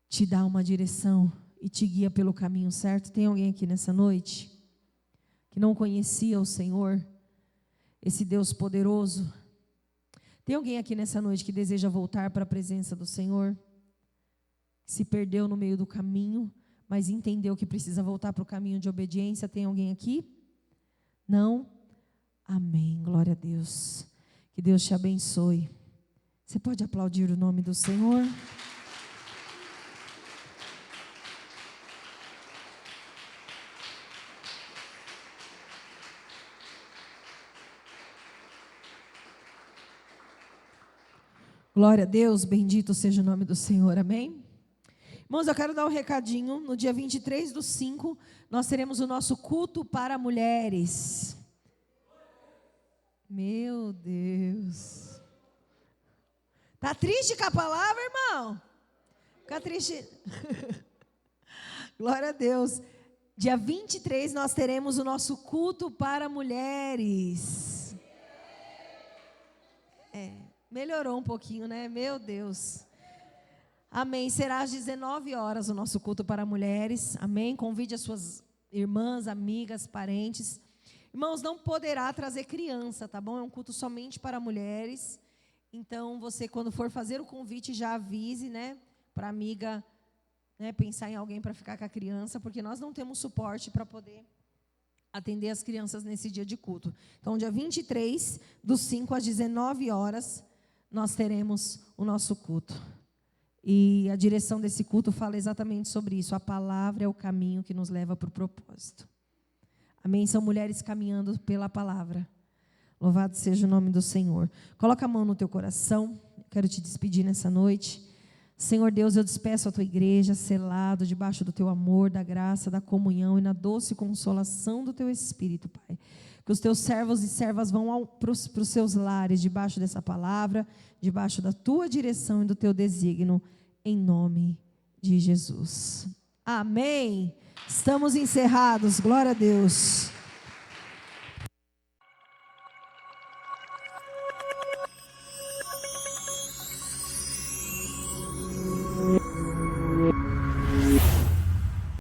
Speaker 3: te dá uma direção e te guia pelo caminho certo? Tem alguém aqui nessa noite que não conhecia o Senhor, esse Deus poderoso? Tem alguém aqui nessa noite que deseja voltar para a presença do Senhor? Se perdeu no meio do caminho, mas entendeu que precisa voltar para o caminho de obediência? Tem alguém aqui? Não? Amém. Glória a Deus. Que Deus te abençoe. Você pode aplaudir o nome do Senhor? Glória a Deus, bendito seja o nome do Senhor, amém? Irmãos, eu quero dar um recadinho. No dia 23/5, nós teremos o nosso culto para mulheres. Meu Deus. Tá triste com a palavra, irmão? Fica triste. Glória a Deus. Dia 23 nós teremos o nosso culto para mulheres. Melhorou um pouquinho, né? Meu Deus. Amém. Será às 19 horas o nosso culto para mulheres. Amém. Convide as suas irmãs, amigas, parentes. Irmãos, não poderá trazer criança, tá bom? É um culto somente para mulheres. Então, você, quando for fazer o convite, já avise, né? Para a amiga, né, pensar em alguém para ficar com a criança, porque nós não temos suporte para poder atender as crianças nesse dia de culto. Então, dia 23/5 às 19 horas, nós teremos o nosso culto. E a direção desse culto fala exatamente sobre isso. A palavra é o caminho que nos leva para o propósito. Amém? São mulheres caminhando pela palavra. Louvado seja o nome do Senhor. Coloca a mão no teu coração. Quero te despedir nessa noite. Senhor Deus, eu despeço a tua igreja, selado debaixo do teu amor, da graça, da comunhão e na doce consolação do teu Espírito, Pai. Que os teus servos e servas vão para os seus lares, debaixo dessa palavra, debaixo da tua direção e do teu desígnio, em nome de Jesus. Amém. Estamos encerrados. Glória a Deus.